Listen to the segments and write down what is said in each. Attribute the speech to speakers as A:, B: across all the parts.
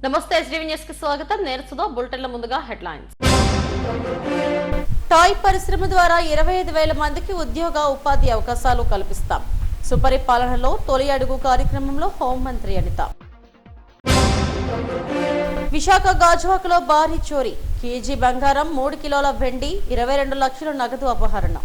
A: నమస్తే SDV news కి స్వాగతం. నేను సుధా. బులెటిన్ల ముందుగా హెడ్లైన్స్.
B: టాయ్ పరిశ్రమ ద్వారా 25,000 మందికి ఉద్యోగ ఉపాధి అవకాశాలు కల్పిస్తాం. సుపరిపాలనలో తొలి అడుగు కార్యక్రమంలో హోంమంత్రి అనిత. విశాఖ గాజువాకలో భారీ చోరీ. కేజీ బంగారం, 3 కిలోల వెండి, 22 లక్షల నగదు అపహరణ.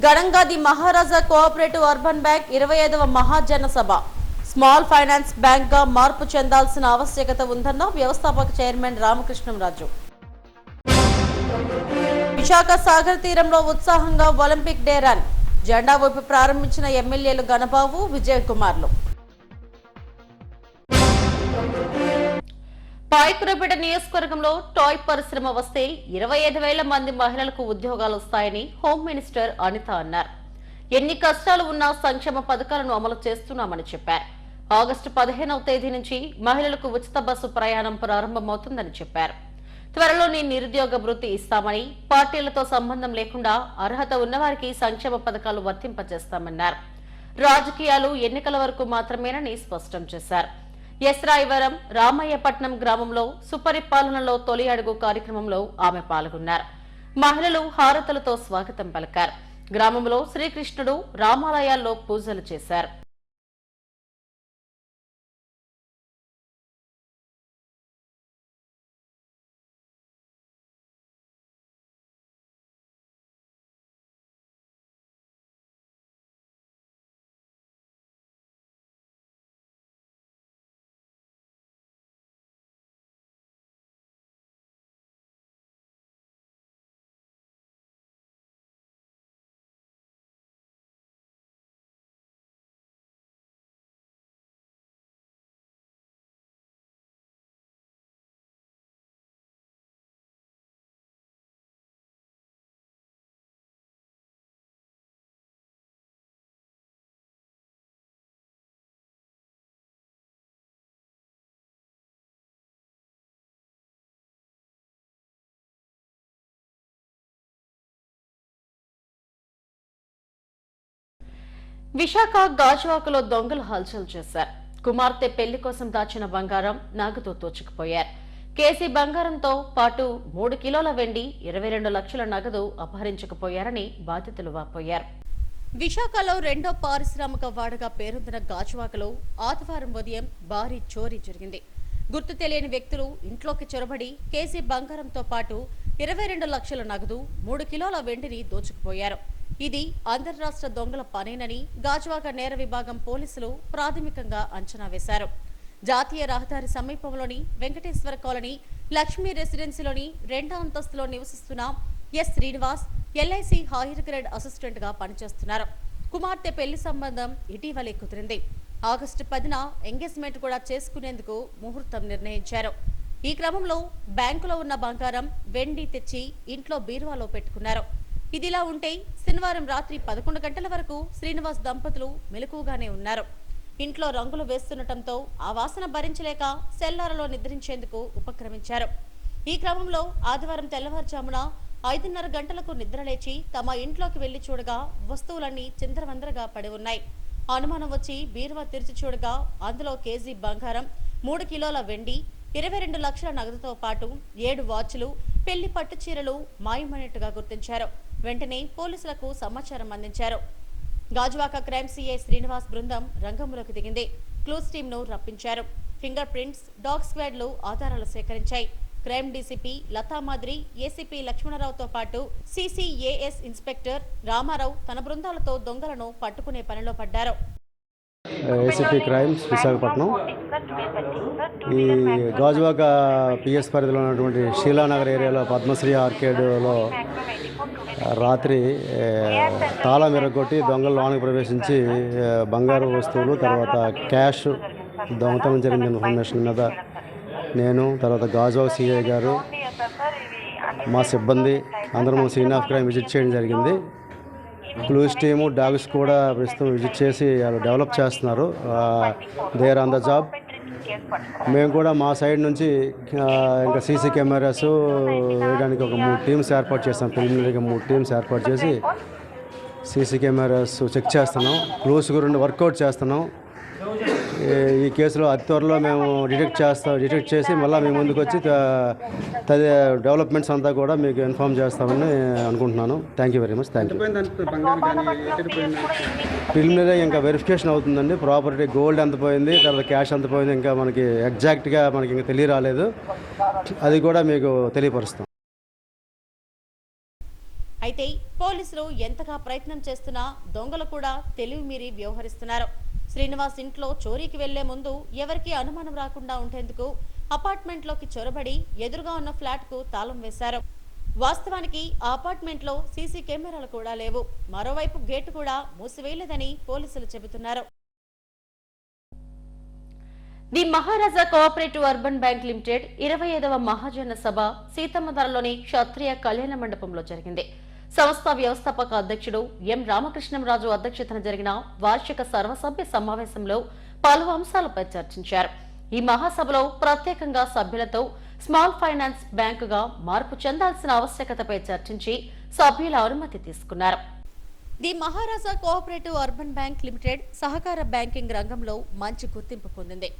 B: గడంగాది మహారాజా కోఆపరేటివ్ అర్బన్ బ్యాంక్ 25వ మహాజన సభ. స్మాల్ ఫైనాన్స్ బ్యాంక్ గా మార్పు చెందాల్సిన ఆవశ్యకత ఉందన్న వ్యవస్థాపక చైర్మన్ రామకృష్ణంరాజు. విశాఖ సాగర్ తీరంలో ఉత్సాహంగా ఒలింపిక్ డే రన్. జెండా ఊపి ప్రారంభించిన ఎమ్మెల్యేలు గణబాబు, విజయ్ కుమార్లు. పాయకురపేట నియోజకవర్గంలో టాయ్ పరిశ్రమ వస్తే 25,000 మంది మహిళలకు ఉద్యోగాలు వస్తాయని హోం మినిస్టర్ అనిత అన్నారు. ఎన్ని కష్టాలు ఉన్నా సంక్షేమ పథకాలను అమలు చేస్తున్నామని చెప్పారు. ఆగస్టు 15వ తేదీ నుంచి మహిళలకు ఉచిత బస్సు ప్రయాణం ప్రారంభమవుతుందని చెప్పారు. త్వరలోనే నిరుద్యోగ వృత్తి ఇస్తామని, పార్టీలతో సంబంధం లేకుండా అర్హత ఉన్నవారికి సంక్షేమ పథకాలు వర్తింపజేస్తామన్నారు. రాజకీయాలు ఎన్నికల వరకు మాత్రమేనని స్పష్టం చేశారు. ఎస్రాయివరం రామయ్యపట్నం గ్రామంలో సుపరిపాలనలో తొలి అడుగు కార్యక్రమంలో ఆమె పాల్గొన్నారు. మహిళలు హారతులతో స్వాగతం పలికారు. గ్రామంలో శ్రీకృష్ణుడు రామాలయాల్లో పూజలు చేశారు. విశాఖ గాజువాకలో దొంగలు హల్చల్ చేశారు. కుమార్తె పెళ్లి కోసం దాచిన బంగారం, నగదు దోచుకుపోయారు. కేసీ బంగారంతో పాటు 3 కిలోల వెండి, 22 లక్షల నగదు అపహరించుకుపోయారని బాధితులు వాపోయారు. విశాఖలో రెండో పారిశ్రామిక వాడగా పేరొందిన గాజువాకలో ఆదివారం ఉదయం భారీ చోరీ జరిగింది. గుర్తు తెలియని వ్యక్తులు ఇంట్లోకి చొరబడి కేసీ బంగారంతో పాటు 22 లక్షల నగదు, 3 కిలోల వెండిని దోచుకుపోయారు. ఇది అంతర్రాష్ట్ర దొంగల పనేనని గాజువాక నేర విభాగం పోలీసులు ప్రాథమికంగా అంచనా వేశారు. జాతీయ రహదారి సమీపంలోని వెంకటేశ్వర కాలనీ లక్ష్మీ రెసిడెన్సీలోని 2వ అంతస్తులో నివసిస్తున్న S Srinivas LIC higher grade assistant గా పనిచేస్తున్నారు. కుమార్తె పెళ్లి సంబంధం ఇటీవలే కుదిరింది. ఆగస్టు 10న ఎంగేజ్మెంట్ కూడా చేసుకునేందుకు ముహూర్తం నిర్ణయించారు. ఈ క్రమంలో బ్యాంకులో ఉన్న బంగారం, వెండి తెచ్చి ఇంట్లో బీరువాలో పెట్టుకున్నారు. ఇదిలా ఉంటే శనివారం రాత్రి 11 గంటల వరకు శ్రీనివాస్ దంపతులు మెలకుగానే ఉన్నారు. ఇంట్లో రంగులు వేస్తుండటంతో ఆ వాసన భరించలేక సెల్లారలో నిద్రించేందుకు ఉపక్రమించారు. ఈ క్రమంలో ఆదివారం తెల్లవారుజామున 5:30 గంటలకు నిద్రలేచి తమ ఇంట్లోకి వెళ్లి చూడగా వస్తువులన్నీ చిందరవందరగా పడి ఉన్నాయి. అనుమానం వచ్చి బీరువా తెరిచి చూడగా అందులో కేజీ బంగారం, 3 కిలోల వెండి, 22 లక్షల నగదుతో పాటు 7 వాచ్లు, పెళ్లి పట్టు చీరలు మాయమైనట్టుగా గుర్తించారు. వెంటనే పోలీసులకు సమాచారం అందించారు. గాజువాక క్రైమ్ సీఐ శ్రీనివాస్ బృందం రంగంలోకి దిగింది. క్లూస్ టీమ్ ను రప్పించారు. ఫింగర్ ప్రింట్స్, డాగ్ స్క్వాడ్లు ఆధారాలు సేకరించాయి. క్రైమ్ డీసీపీ లతామాద్రి, ఏసీపీ లక్ష్మణరావుతో పాటు సిసిఏఎస్ ఇన్స్పెక్టర్ రామారావు తన బృందాలతో దొంగలను పట్టుకునే పనిలో పడ్డారు.
C: ఏసీపీ క్రైమ్స్ విశాఖపట్నం ఈ గాజువాక పిఎస్ పరిధిలో ఉన్నటువంటి శీలానగర్ ఏరియాలో పద్మశ్రీ ఆర్కేడ్లో రాత్రి తాళం విరగొట్టి దొంగలు లోనికి ప్రవేశించి బంగారు వస్తువులు, తర్వాత క్యాష్ దొంగతనం జరిగిన ఇన్ఫర్మేషన్ మీద నేను, తర్వాత గాజువాక సిఐ గారు, మా సిబ్బంది అందరం సీన్ ఆఫ్ క్రైమ్ విజిట్ చేయడం జరిగింది. క్లూస్ టీము, డాగ్స్ కూడా ప్రస్తుతం విజిట్ చేసి వాళ్ళు డెవలప్ చేస్తున్నారు. They are on the job. మేము కూడా మా సైడ్ నుంచి ఇంకా సీసీ కెమెరాస్ వేయడానికి ఒక 3 టీమ్స్ ఏర్పాటు చేస్తాం. ప్రిలిమినరీగా 3 టీమ్స్ ఏర్పాటు చేసి సీసీ కెమెరాస్ చెక్ చేస్తున్నాం, క్లూస్ గురించి వర్కౌట్ చేస్తున్నాం. ఈ కేసులో అతి త్వరలో మేము డిటెక్ట్ చేసి మళ్ళీ మేము ముందుకు వచ్చి డెవలప్మెంట్స్ అంతా కూడా మీకు ఇన్ఫామ్ చేస్తామని అనుకుంటున్నాను. Thank you very much. Thank you. Preliminary ఇంకా వెరిఫికేషన్ అవుతుందండి. ప్రాపర్టీ గోల్డ్ ఎంత పోయింది, తర్వాత క్యాష్ ఎంత పోయింది, ఇంకా మనకి ఎగ్జాక్ట్గా మనకి ఇంకా తెలియరాలేదు. అది కూడా మీకు తెలియపరుస్తాం.
B: అయితే పోలీసులు ఎంతగా ప్రయత్నం చేస్తున్నా దొంగలు కూడా తెలివి మీరి వ్యవహరిస్తున్నారు. శ్రీనివాస్ ఇంట్లో చోరీకి వెళ్లే ముందు ఎవరికీ అనుమానం రాకుండా ఉండేందుకు అపార్ట్మెంట్లోకి చొరబడి ఎదురుగా ఉన్న ఫ్లాట్కు తాళం వేశారు. వాస్తవానికి ఆ అపార్ట్మెంట్లో సీసీ కెమెరాలు కూడా లేవు. మరోవైపు గేటు కూడా మూసివేయలేదని పోలీసులు చెబుతున్నారు. The Maharaja cooperative urban bank limited 25వ మహాజన సభ సీతమ్మధరలోని క్షత్రియ కళ్యాణ మండపంలో జరిగింది. సంస్థ వ్యవస్థాపక అధ్యక్షుడు ఎం రామకృష్ణంరాజు అధ్యక్షతన జరిగిన వార్షిక సర్వసభ్య సమావేశంలో పలు అంశాలపై చర్చించారు. ఈ మహాసభలో ప్రత్యేకంగా సభ్యులతో స్మాల్ ఫైనాన్స్ బ్యాంకుగా మార్పు చెందాల్సిన ఆవశ్యకతపై చర్చించి సభ్యుల అనుమతి తీసుకున్నారు. The Maharaja cooperative urban bank limited సహకార బ్యాంకింగ్ రంగంలో మంచి గుర్తింపు పొందింది.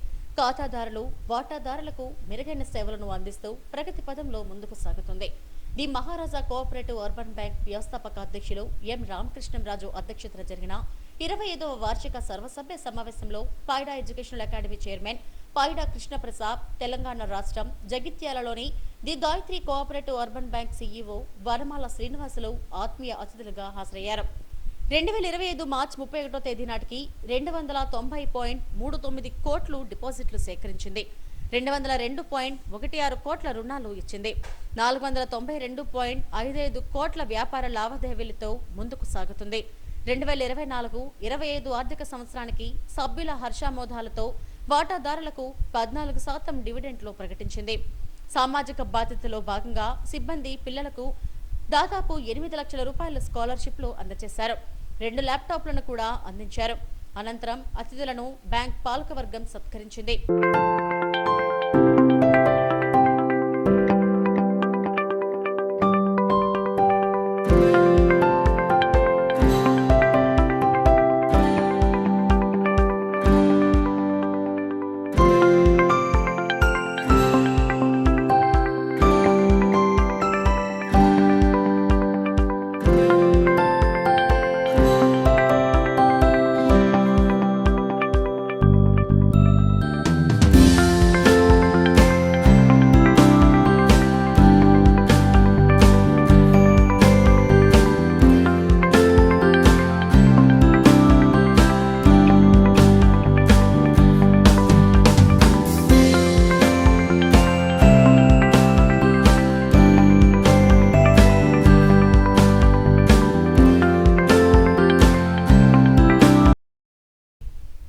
B: ఖాతాదారులు, వాటాదారులకు మెరుగైన సేవలను అందిస్తూ ప్రగతి పదంలో ముందుకు సాగుతుంది. The Maharaja cooperative urban bank వ్యవస్థాపక అధ్యక్షులు ఎం రామకృష్ణంరాజు అధ్యక్షతన జరిగిన 25వ వార్షిక సర్వసభ్య సమావేశంలో Payida educational academy chairman Payida Krishnaprasad, Telangana రాష్ట్రం జగిత్యాలలోని the Gayatri cooperative urban bank CEO Vanamala Srinivasulu ఆత్మీయ అతిథులుగా హాజరయ్యారు. 2025 మార్చి 31వ తేదీ నాటికి 290.39 కోట్లు డిపాజిట్లు సేకరించింది. 202.16 కోట్ల రుణాలు ఇచ్చింది. 492.55 కోట్ల వ్యాపార లావాదేవీలతో ముందుకు సాగుతుంది. 2024-25 ఆర్థిక సంవత్సరానికి సభ్యుల హర్షామోదాలతో వాటాదారులకు 14% డివిడెంట్లు ప్రకటించింది. సామాజిక బాధ్యతలో భాగంగా సిబ్బంది, పిల్లలకు దాదాపు 8 లక్షల రూపాయల స్కాలర్షిప్లు అందజేశారు. 2 ల్యాప్టాప్లను కూడా అందించారు. అనంతరం అతిథులను బ్యాంక్ పాలకవర్గం సత్కరించింది.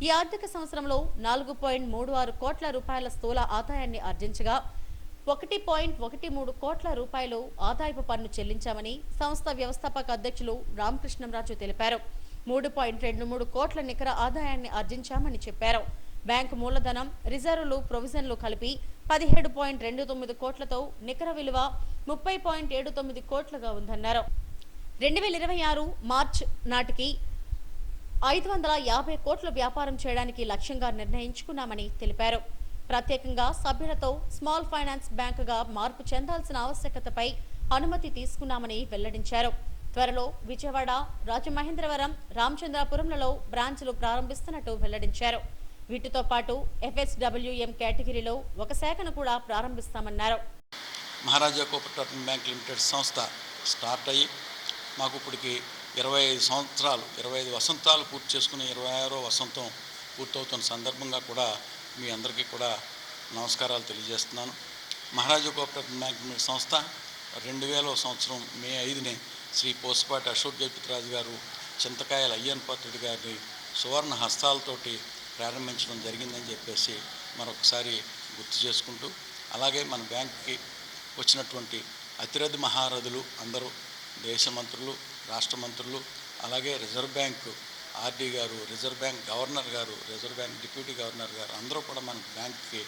B: ఈ ఆర్థిక సంవత్సరంలో 4.36 కోట్ల రూపాయల స్థూల ఆదాయాన్ని ఆర్జించగా 1.13 కోట్ల రూపాయలు ఆదాయపు పన్ను చెల్లించామని సంస్థ వ్యవస్థాపక అధ్యక్షులు రామకృష్ణంరాజు తెలిపారు. 3.23 కోట్ల నికర ఆదాయాన్ని ఆర్జించామని చెప్పారు. బ్యాంకు మూలధనం, రిజర్వులు, ప్రొవిజన్లు కలిపి 17.29 కోట్లతో నికర విలువ 30.79 కోట్లుగా ఉందన్నారు. 2026 మార్చి నాటికి 550 కోట్ల వ్యాపారం చేయడానికి లక్ష్యంగా నిర్ణయించుకున్నామని తెలిపారు. ప్రత్యేకంగా సభ్యులతో స్మాల్ ఫైనాన్స్ బ్యాంకుగా మార్పు చెందాల్సిన ఆవశ్యకతపై అనుమతి తీసుకున్నామని వెల్లడించారు. త్వరలో విజయవాడ, రాజమహేంద్రవరం, రామచంద్రాపురంలలో బ్రాంచ్లు ప్రారంభిస్తున్నట్టు వెల్లడించారు. వీటితో పాటు FSWM కేటగిరీలో ఒక శాఖను కూడా ప్రారంభిస్తామన్నారు.
D: మహారాజా కోఆపరేటివ్ బ్యాంక్ లిమిటెడ్ సంస్థ స్టార్ట్ అయ్యి మాకు ఇప్పటికి 25 సంవత్సరాలు, 25 వసంతాలు పూర్తి చేసుకుని 26వ వసంతం పూర్తవుతున్న సందర్భంగా కూడా మీ అందరికీ కూడా నమస్కారాలు తెలియజేస్తున్నాను. మహారాజా కోఆపరేటివ్ బ్యాంక్ లిమిటెడ్ సంస్థ 2000వ సంవత్సరం మే 5ని శ్రీ పోసుపాటి అశోక్ జయపతిరాజు గారు, చింతకాయల అయ్యన్ పాత్రుడి గారి సువర్ణ హస్తాలతోటి ప్రారంభించడం జరిగిందని చెప్పేసి మరొకసారి గుర్తు చేసుకుంటూ, అలాగే మన బ్యాంక్కి వచ్చినటువంటి అతిరథ మహారథులు అందరూ, దేశ మంత్రులు, రాష్ట్ర మంత్రులు, అలాగే రిజర్వ్ బ్యాంకు ఆర్డీ గారు, రిజర్వ్ బ్యాంక్ గవర్నర్ గారు, రిజర్వ్ బ్యాంక్ డిప్యూటీ గవర్నర్ గారు అందరూ కూడా మన బ్యాంక్కి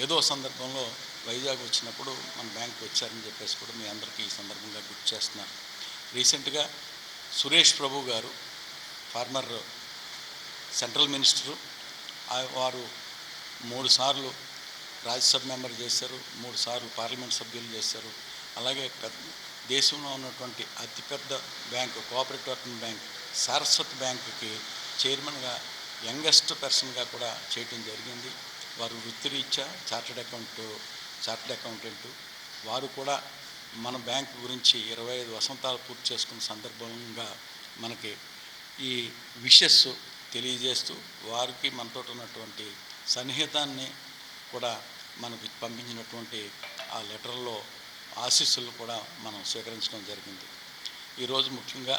D: ఏదో సందర్భంలో వైజాగ్ వచ్చినప్పుడు మన బ్యాంక్కి వచ్చారని చెప్పేసి కూడా మీ అందరికీ ఈ సందర్భంగా గుర్తు చేస్తున్నాను. రీసెంట్గా సురేష్ ప్రభు గారు ఫార్మర్ సెంట్రల్ మినిస్టరు. వారు 3 సార్లు రాజ్యసభ మెంబర్ చేశారు, 3 సార్లు పార్లమెంట్ సభ్యులు చేశారు. అలాగే దేశంలో ఉన్నటువంటి అతిపెద్ద bank cooperative urban bank Saraswat బ్యాంకుకి చైర్మన్గా యంగెస్ట్ పర్సన్గా కూడా చేయటం జరిగింది. వారు వృత్తిరీత్యా చార్టెడ్ అకౌంటెంటు. వారు కూడా మన బ్యాంకు గురించి 25 వసంతాలు పూర్తి చేసుకున్న సందర్భంగా మనకి ఈ విషెస్ తెలియజేస్తూ వారికి మనతో ఉన్నటువంటి సన్నిహితాన్ని కూడా మనకు పంపించినటువంటి ఆ లెటర్లో ఆశీస్సులు కూడా మనం స్వీకరించడం జరిగింది. ఈరోజు ముఖ్యంగా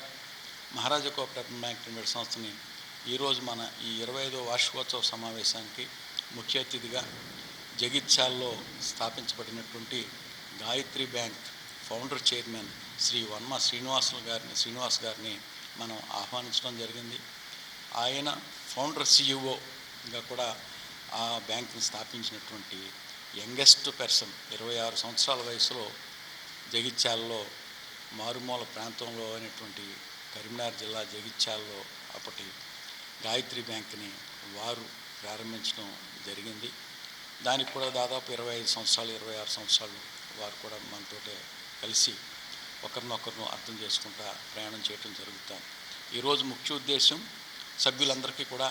D: మహారాజా కోఆపరేటివ్ బ్యాంక్ లిమిటెడ్ సంస్థని ఈరోజు మన ఈ 25వ వార్షికోత్సవ సమావేశానికి ముఖ్య అతిథిగా జగిత్యాల్లో స్థాపించబడినటువంటి Gayatri bank founder chairman Shri Varma Srinivas గారిని మనం ఆహ్వానించడం జరిగింది. ఆయన ఫౌండర్ సిఇఓగా కూడా ఆ బ్యాంక్ని స్థాపించినటువంటి యంగెస్ట్ పర్సన్. 26 సంవత్సరాల వయసులో జగిత్యాల్లో మారుమూల ప్రాంతంలో అయినటువంటి కరీంనగర్ జిల్లా జగిత్యాల్లో అప్పటి గాయత్రి బ్యాంక్ని వారు ప్రారంభించడం జరిగింది. దానికి కూడా దాదాపు 25 సంవత్సరాలు 26 సంవత్సరాలు వారు కూడా మనతో కలిసి ఒకరినొకరు అర్థం చేసుకుంటా ప్రయాణం చేయడం జరుగుతుంది. ఈరోజు ముఖ్య ఉద్దేశం సభ్యులందరికీ కూడా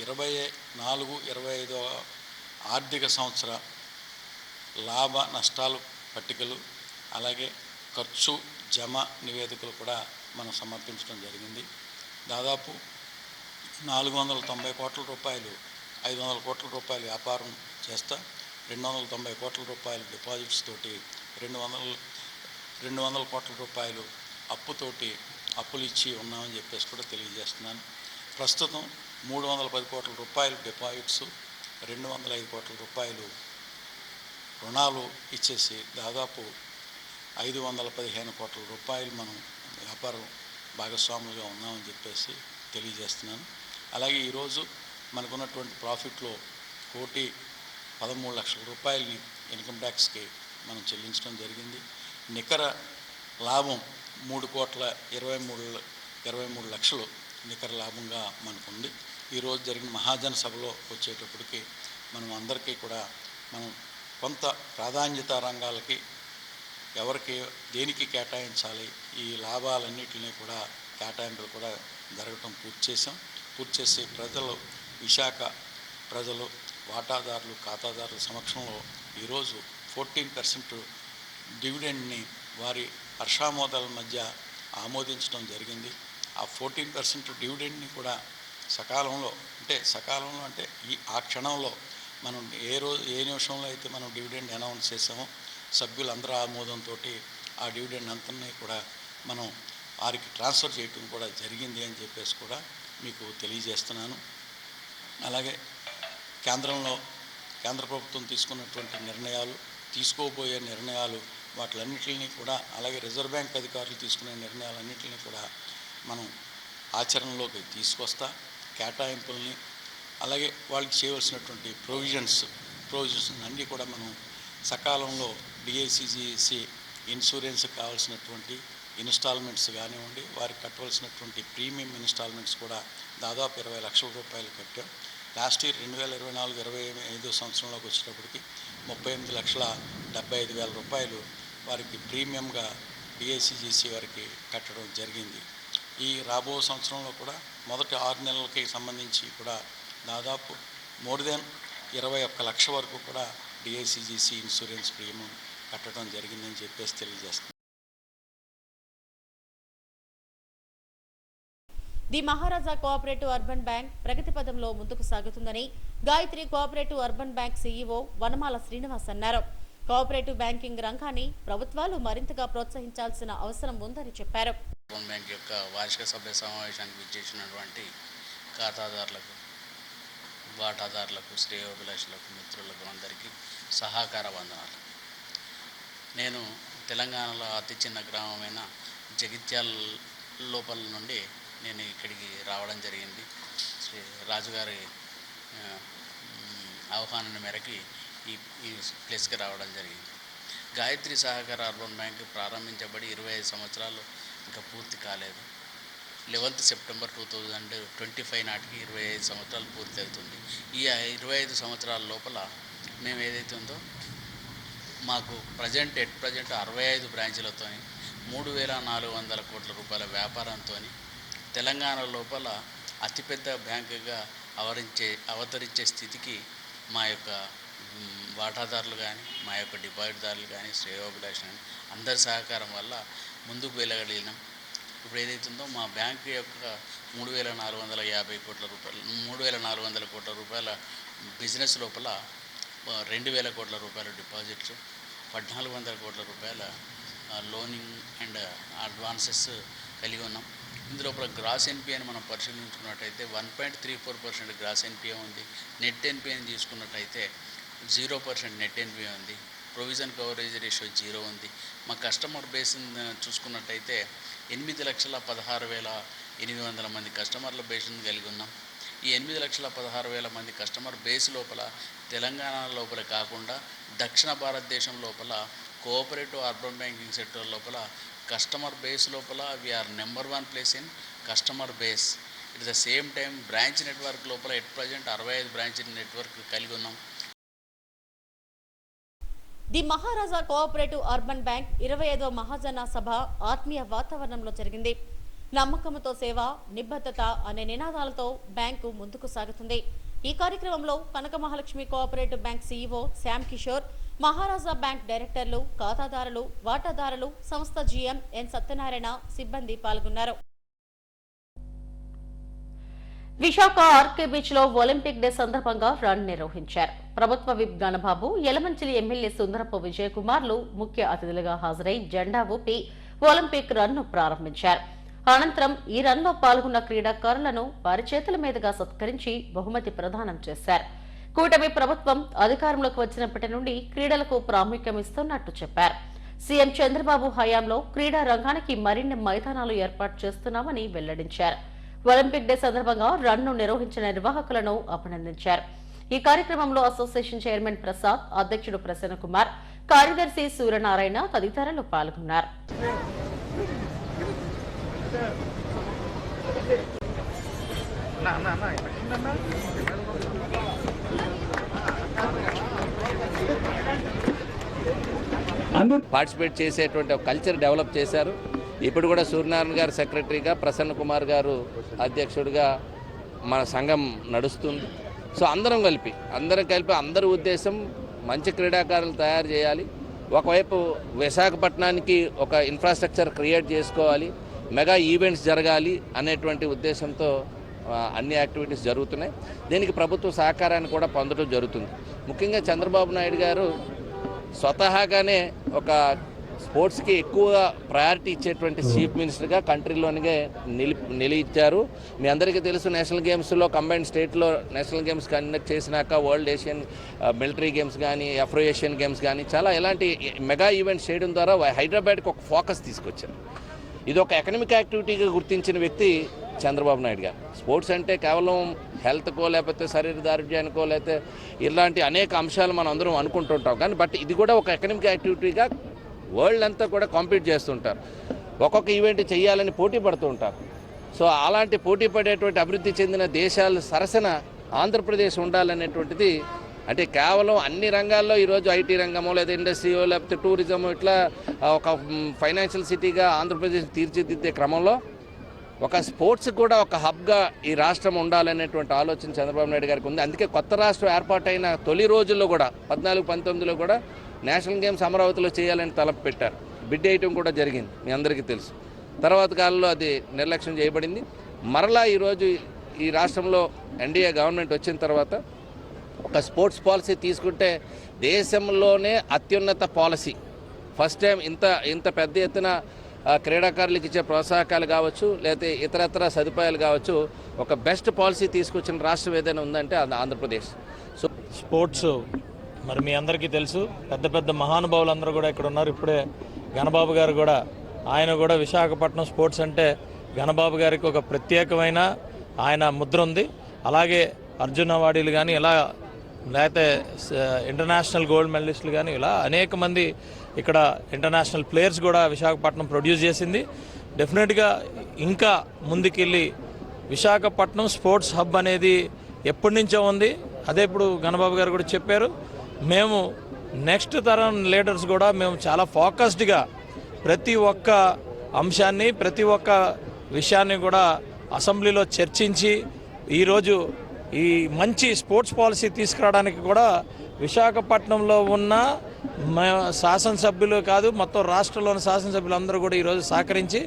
D: 24-25 ఆర్థిక సంవత్సర లాభ నష్టాలు పట్టికలు అలాగే ఖర్చు జమ నివేదికలు కూడా మనం సమర్పించడం జరిగింది. దాదాపు 490 కోట్ల రూపాయలు 500 కోట్ల రూపాయలు వ్యాపారం చేస్తా 290 కోట్ల రూపాయలు డిపాజిట్స్ తోటి 200 కోట్ల రూపాయలు అప్పులు ఇచ్చి ఉన్నామని చెప్పేసి కూడా తెలియజేస్తున్నాను. ప్రస్తుతం 310 కోట్ల రూపాయలు డిపాజిట్స్ 205 కోట్ల రూపాయలు రుణాలు ఇచ్చేసి దాదాపు 515 కోట్ల రూపాయలు మనం వ్యాపారం భాగస్వాములుగా ఉన్నామని చెప్పేసి తెలియజేస్తున్నాను. అలాగే ఈరోజు మనకున్నటువంటి ప్రాఫిట్లో 1,13,00,000 రూపాయలని ఇన్కమ్ ట్యాక్స్కి మనం చెల్లించడం జరిగింది. నికర లాభం 3,23,00,000 నికర లాభంగా మనకుంది. ఈరోజు జరిగిన మహాజన సభలో వచ్చేటప్పటికి మనం అందరికీ కూడా మనం కొంత ప్రాధాన్యత రంగాలకి దేనికి కేటాయించాలి ఈ లాభాలన్నింటినీ కూడా కేటాయింపులు కూడా జరగటం పూర్తి చేసి విశాఖ ప్రజలు వాటాదారులు ఖాతాదారుల సమక్షంలో ఈరోజు 14% డివిడెండ్ని వారి హర్షామోదాల మధ్య ఆమోదించడం జరిగింది. ఆ 14% డివిడెండ్ని కూడా సకాలంలో అంటే ఆ క్షణంలో మనం ఏ నిమిషంలో అయితే మనం డివిడెండ్ అనౌన్స్ చేసామో సభ్యులందరూ ఆమోదంతో ఆ డివిడెండ్ అంతని కూడా మనం వారికి ట్రాన్స్ఫర్ చేయటం కూడా జరిగింది అని చెప్పేసి కూడా మీకు తెలియజేస్తున్నాను. అలాగే కేంద్ర ప్రభుత్వం తీసుకోబోయే నిర్ణయాలు వాటిలన్నింటినీ కూడా అలాగే రిజర్వ్ బ్యాంక్ అధికారులు తీసుకునే నిర్ణయాలన్నింటినీ కూడా మనం ఆచరణలోకి తీసుకొస్తా కేటాయింపుల్ని అలాగే వాళ్ళకి చేయవలసినటువంటి ప్రొవిజన్స్ అన్నీ కూడా మనం సకాలంలో డిఐసిజిసి ఇన్సూరెన్స్ కావాల్సినటువంటి ఇన్స్టాల్మెంట్స్ కానివ్వండి వారికి కట్టవలసినటువంటి ప్రీమియం ఇన్స్టాల్మెంట్స్ కూడా దాదాపు 20 లక్షల రూపాయలు కట్టాం. లాస్ట్ ఇయర్ 2024-25 సంవత్సరంలోకి వచ్చేటప్పటికి 38,75,000 రూపాయలు వారికి ప్రీమియంగా డిఐసిజిసి వారికి కట్టడం జరిగింది. ఈ రాబో సంవత్సరంలో కూడా మొదటి 6 నెలలకి సంబంధించి కూడా దాదాపు మోర్ దెన్ 21 లక్షల వరకు కూడా డిఐసిజిసి ఇన్సూరెన్స్ ప్రీమియం కట్టడం జరిగిందని చెప్పేసి తెలియజేస్తుంది.
B: The Maharaja cooperative urban bank ప్రగతి పదంలో ముందుకు సాగుతుందని Gayatri cooperative urban bank CEO Vanamala Srinivas అన్నారు. కోఆపరేటివ్ బ్యాంకింగ్ రంగాన్ని ప్రభుత్వాలు మరింతగా ప్రోత్సహించాల్సిన అవసరం ఉందని చెప్పారు.
E: అర్బన్ బ్యాంక్ యొక్క వార్షిక సభ్య సమావేశానికి విచ్చేసినటువంటి ఖాతాదారులకు వాటాదారులకు శ్రేయోభిలాషులకు మిత్రులకు అందరికీ సహకార వందనాలు. నేను తెలంగాణలో అతి చిన్న గ్రామమైన జగిత్యాల లోపల నుండి నేను ఇక్కడికి రావడం జరిగింది. శ్రీ రాజుగారి ఆహ్వానం మేరకి ఈ ప్లేస్కి రావడం జరిగింది. గాయత్రి సహకార అర్బన్ బ్యాంక్ ప్రారంభించబడి 25 సంవత్సరాలు ఇంకా పూర్తి కాలేదు. 11th సెప్టెంబర్ 2025 నాటికి 25 సంవత్సరాలు పూర్తి అవుతుంది. ఈ 25 సంవత్సరాల లోపల మేము ఏదైతే ఉందో మాకు ప్రజెంట్ 65 బ్రాంచీలతో 3,400 కోట్ల రూపాయల వ్యాపారంతో తెలంగాణ లోపల అతిపెద్ద బ్యాంకుగా అవతరించే స్థితికి మా యొక్క వాటాదారులు కానీ, మా యొక్క డిపాజిట్దారులు కానీ, శ్రేయోభిలాషులు కానీ అందరి సహకారం వల్ల ముందుకు వెళ్ళగలిగినాం. ఇప్పుడు ఏదైతుందో మా బ్యాంకు యొక్క 3,450 కోట్ల రూపాయలు 3,400 కోట్ల రూపాయల బిజినెస్ లోపల 2,000 కోట్ల రూపాయల డిపాజిట్స్, 1,400 కోట్ల రూపాయల లోనింగ్ అండ్ అడ్వాన్సెస్ కలిగి ఉన్నాం. ఇందులో గ్రాస్ ఎన్పిఏని మనం పరిశీలించుకున్నట్టయితే 1.34% గ్రాస్ ఎన్పిఏ ఉంది. నెట్ ఎన్పిఏని తీసుకున్నట్టయితే 0% నెట్ ఎన్పిఏ ఉంది. ప్రొవిజన్ కవరేజ్ రేషియో 0 ఉంది. మా కస్టమర్ బేస్ చూసుకున్నట్టయితే 8,16,800 మంది కస్టమర్ల బేస్ని కలిగి ఉన్నాం. ఈ 8,16,000 మంది కస్టమర్ బేస్ లోపల తెలంగాణ లోపల కాకుండా దక్షిణ భారతదేశం లోపల కోఆపరేటివ్ అర్బన్ బ్యాంకింగ్ సెక్టర్ లోపల కస్టమర్ బేస్ లోపల we are number 1 place in customer base. At the same time branch network లోపల ఎట్ ప్రజెంట్ 65 బ్రాంచ్ నెట్వర్క్ కలిగి ఉన్నాం.
B: The Maharaja cooperative urban bank 25వ మహాజన సభ ఆత్మీయ వాతావరణంలో జరిగింది. నమ్మకంతో సేవ, నిబద్ధత అనే నినాదాలతో బ్యాంకు ముందుకు సాగుతుంది. ఈ కార్యక్రమంలో Kanaka Mahalakshmi cooperative bank CEO Shyam Kishore, Maharaja bank డైరెక్టర్లు, ఖాతాదారులు, వాటాదారులు, సంస్థ జీఎం ఎన్ సత్యనారాయణ, సిబ్బంది పాల్గొన్నారు. విశాఖ ఆర్కే బీచ్ లో ఒలింపిక్ డే సందర్భంగా రన్ నిర్వహించారు. ప్రభుత్వ విప్ గణబాబు, యలమంచిలి ఎమ్మెల్యే సుందరపు విజయ్ కుమార్లు ముఖ్య అతిథులుగా హాజరై జెండా ఊపి ఒలింపిక్ రన్ ను ప్రారంభించారు. అనంతరం ఈ రన్ లో పాల్గొన్న క్రీడాకారులను వారి చేతుల మీదుగా సత్కరించి బహుమతి ప్రదానం చేశారు. కూటమి ప్రభుత్వం అధికారంలోకి వచ్చినప్పటి నుండి క్రీడలకు ప్రాముఖ్యం ఇస్తున్నట్టు చెప్పారు. సీఎం చంద్రబాబు హయాంలో క్రీడా రంగానికి మరిన్ని మైదానాలు ఏర్పాటు చేస్తున్నామని వెల్లడించారు. ఒలింపిక్ డే సందర్భంగా రన్ ను నిర్వహించిన నిర్వాహకులను అభినందించారు. ఈ కార్యక్రమంలో అసోసియేషన్ చైర్మన్ ప్రసాద్, అధ్యక్షుడు ప్రసన్న కుమార్, కార్యదర్శి సూర్యనారాయణ తదితరులు పాల్గొన్నారు.
F: పార్టిసిపేట్ చేసేటువంటి ఒక కల్చర్ డెవలప్ చేశారు. ఇప్పుడు కూడా సూర్యనారాయణ గారు సెక్రటరీగా, ప్రసన్న కుమార్ గారు అధ్యక్షుడిగా మన సంఘం నడుస్తుంది. సో అందరం కలిపి అందరి ఉద్దేశం మంచి క్రీడాకారులు తయారు చేయాలి. ఒకవైపు విశాఖపట్నానికి ఒక ఇన్ఫ్రాస్ట్రక్చర్ క్రియేట్ చేసుకోవాలి, మెగా ఈవెంట్స్ జరగాలి అనేటువంటి ఉద్దేశంతో అన్ని యాక్టివిటీస్ జరుగుతున్నాయి. దీనికి ప్రభుత్వ సహకారాన్ని కూడా పొందడం జరుగుతుంది. ముఖ్యంగా చంద్రబాబు నాయుడు గారు స్వతహాగానే ఒక స్పోర్ట్స్కి ఎక్కువ ప్రయారిటీ ఇచ్చేటువంటి చీఫ్ మినిస్టర్గా కంట్రీలోనే నిలిచారు. మీ అందరికీ తెలుసు, నేషనల్ గేమ్స్లో కంబైన్డ్ స్టేట్లో నేషనల్ గేమ్స్ కండక్ట్ చేసినాక వరల్డ్ ఏషియన్ మిలిటరీ గేమ్స్ కానీ, అఫ్రో ఏషియన్ గేమ్స్ కానీ చాలా ఇలాంటి మెగా ఈవెంట్స్ చేయడం ద్వారా హైదరాబాద్కి ఒక ఫోకస్ తీసుకొచ్చారు. ఇది ఒక ఎకనామిక్ యాక్టివిటీగా గుర్తించిన వ్యక్తి చంద్రబాబు నాయుడు గారు. స్పోర్ట్స్ అంటే కేవలం హెల్త్కో లేకపోతే శరీర దారుఢ్యానికో లేకపోతే ఇలాంటి అనేక అంశాలు మనం అందరం అనుకుంటుంటాం. కానీ ఇది కూడా ఒక ఎకనామిక్ యాక్టివిటీగా వరల్డ్ అంతా కూడా కాంపీట్ చేస్తుంటారు. ఒక్కొక్క ఈవెంట్ చేయాలని పోటీ పడుతూ ఉంటారు. సో అలాంటి పోటీ పడేటువంటి అభివృద్ధి చెందిన దేశాల సరసన ఆంధ్రప్రదేశ్ ఉండాలనేటువంటిది, అంటే కేవలం అన్ని రంగాల్లో ఈరోజు ఐటీ రంగమో లేదా ఇండస్ట్రీయో లేకపోతే టూరిజమో ఇట్లా ఒక ఫైనాన్షియల్ సిటీగా ఆంధ్రప్రదేశ్ తీర్చిదిద్దే క్రమంలో ఒక స్పోర్ట్స్ కూడా ఒక హబ్గా ఈ రాష్ట్రం ఉండాలనేటువంటి ఆలోచన చంద్రబాబు నాయుడు గారికి ఉంది. అందుకే కొత్త రాష్ట్రం ఏర్పాటైన తొలి రోజుల్లో కూడా 14-19లో కూడా నేషనల్ గేమ్స్ అమరావతిలో చేయాలని తలపు పెట్టారు. బిడ్ వేయటం కూడా జరిగింది, మీ అందరికీ తెలుసు. తర్వాత కాలంలో అది నిర్లక్ష్యం చేయబడింది. మరలా ఈరోజు ఈ రాష్ట్రంలో ఎన్డీఏ గవర్నమెంట్ వచ్చిన తర్వాత ఒక స్పోర్ట్స్ పాలసీ తీసుకుంటే దేశంలోనే అత్యున్నత పాలసీ. ఫస్ట్ టైం ఇంత పెద్ద ఎత్తున క్రీడాకారులకు ఇచ్చే ప్రోత్సాహకాలు కావచ్చు, లేకపోతే ఇతరత్ర సదుపాయాలు కావచ్చు, ఒక బెస్ట్ పాలసీ తీసుకొచ్చిన రాష్ట్రం ఏదైనా ఉందంటే అది ఆంధ్రప్రదేశ్. సో
G: స్పోర్ట్స్ మరి మీ అందరికీ తెలుసు, పెద్ద మహానుభావులు అందరూ కూడా ఇక్కడ ఉన్నారు. ఇప్పుడే గణబాబు గారు కూడా, ఆయన కూడా విశాఖపట్నం స్పోర్ట్స్ అంటే గణబాబు గారికి ఒక ప్రత్యేకమైన ఆయన ముద్ర ఉంది. అలాగే అర్జున్ అవార్డులు కానీ, ఇలా లేకపోతే ఇంటర్నేషనల్ గోల్డ్ మెడలిస్టులు కానీ, ఇలా అనేక మంది ఇక్కడ ఇంటర్నేషనల్ ప్లేయర్స్ కూడా విశాఖపట్నం ప్రొడ్యూస్ చేసింది. డెఫినెట్గా ఇంకా ముందుకెళ్ళి విశాఖపట్నం స్పోర్ట్స్ హబ్ అనేది ఎప్పటి నుంచో ఉంది. అదే ఇప్పుడు గణబాబు గారు కూడా చెప్పారు. మేము నెక్స్ట్ తరం లీడర్స్ కూడా మేము చాలా ఫోకస్డ్గా ప్రతి ఒక్క అంశాన్ని ప్రతి ఒక్క విషయాన్ని కూడా అసెంబ్లీలో చర్చించి ఈరోజు ఈ మంచి స్పోర్ట్స్ పాలసీ తీసుకురావడానికి కూడా విశాఖపట్నంలో ఉన్న శాసనసభ్యులు కాదు మొత్తం రాష్ట్రంలోని శాసనసభ్యులు అందరూ కూడా ఈరోజు సహకరించి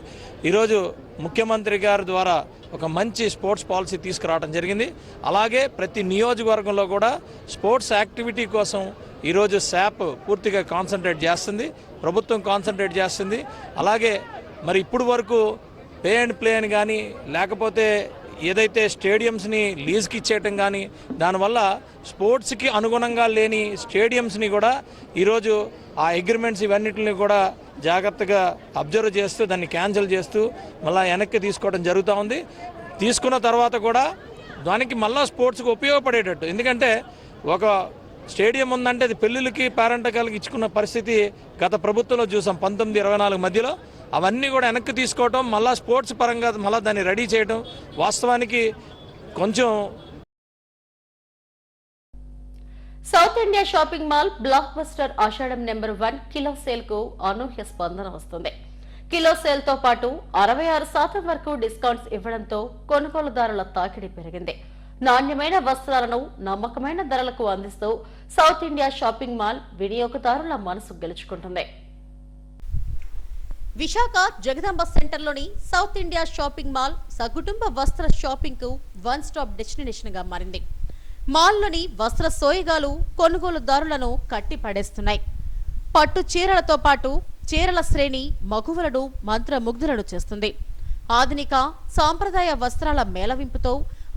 G: ఈరోజు ముఖ్యమంత్రి గారి ద్వారా ఒక మంచి స్పోర్ట్స్ పాలసీ తీసుకురావడం జరిగింది. అలాగే ప్రతి నియోజకవర్గంలో కూడా స్పోర్ట్స్ యాక్టివిటీ కోసం ఈరోజు శాప్ పూర్తిగా కాన్సన్ట్రేట్ చేస్తుంది, ప్రభుత్వం కాన్సన్ట్రేట్ చేస్తుంది. అలాగే మరి ఇప్పుడు వరకు పే అండ్ ప్లే అని కానీ లేకపోతే ఏదైతే స్టేడియంస్ని లీజ్కి ఇచ్చేయటం కానీ దానివల్ల స్పోర్ట్స్కి అనుగుణంగా లేని స్టేడియంస్ని కూడా ఈరోజు ఆ అగ్రిమెంట్స్ ఇవన్నిటిని కూడా జాగ్రత్తగా అబ్జర్వ్ చేస్తూ దాన్ని క్యాన్సిల్ చేస్తూ మళ్ళీ వెనక్కి తీసుకోవడం జరుగుతూ ఉంది. తీసుకున్న తర్వాత కూడా దానికి మళ్ళీ స్పోర్ట్స్కి ఉపయోగపడేటట్టు, ఎందుకంటే ఒక స్టేడియం ఉందంటే అది పెళ్ళిళ్ళకి పేరెంటకాలకి ఇచ్చుకున్న పరిస్థితి గత ప్రభుత్వంలో చూసాం 19-24 మధ్యలో. అవన్నీ కూడా వెనక్కి తీసుకోవటం మళ్ళీ స్పోర్ట్స్ పరంగా మళ్ళీ దాన్ని రెడీ చేయడం వాస్తవానికి కొంచెం.
B: South India shopping mall blockbuster Ashadham number 1 kilo sale కు అనూహ్య స్పందన వస్తుంది. కిలో సేల్ తో పాటు 66% వరకు డిస్కౌంట్స్ ఇవ్వడంతో కొనుగోలుదారుల తాకిడి పెరిగింది. నాణ్యమైన వస్త్రాలను నమ్మకమైన ధరలకు అందిస్తూ సౌత్ ఇండియా షాపింగ్ మాల్ వినియోగదారుల మనసు గెలుచుకుంటుంది. విశాఖ జగదాంబ సెంటర్లోని సౌత్ ఇండియా షాపింగ్ మాల్ సకుటుంబ వస్త్ర షాపింగ్ కు వన్ స్టాప్ డెస్టినేషన్ గా మారింది. మాల్లోని వస్త్ర సోయగాలు కొనుగోలుదారులను కట్టిపడేస్తున్నాయి. పట్టు చీరలతో పాటు చీరల శ్రేణి మగువలను మంత్రముగ్ధులను చేస్తుంది. ఆధునిక సాంప్రదాయ వస్త్రాల మేళవింపుతో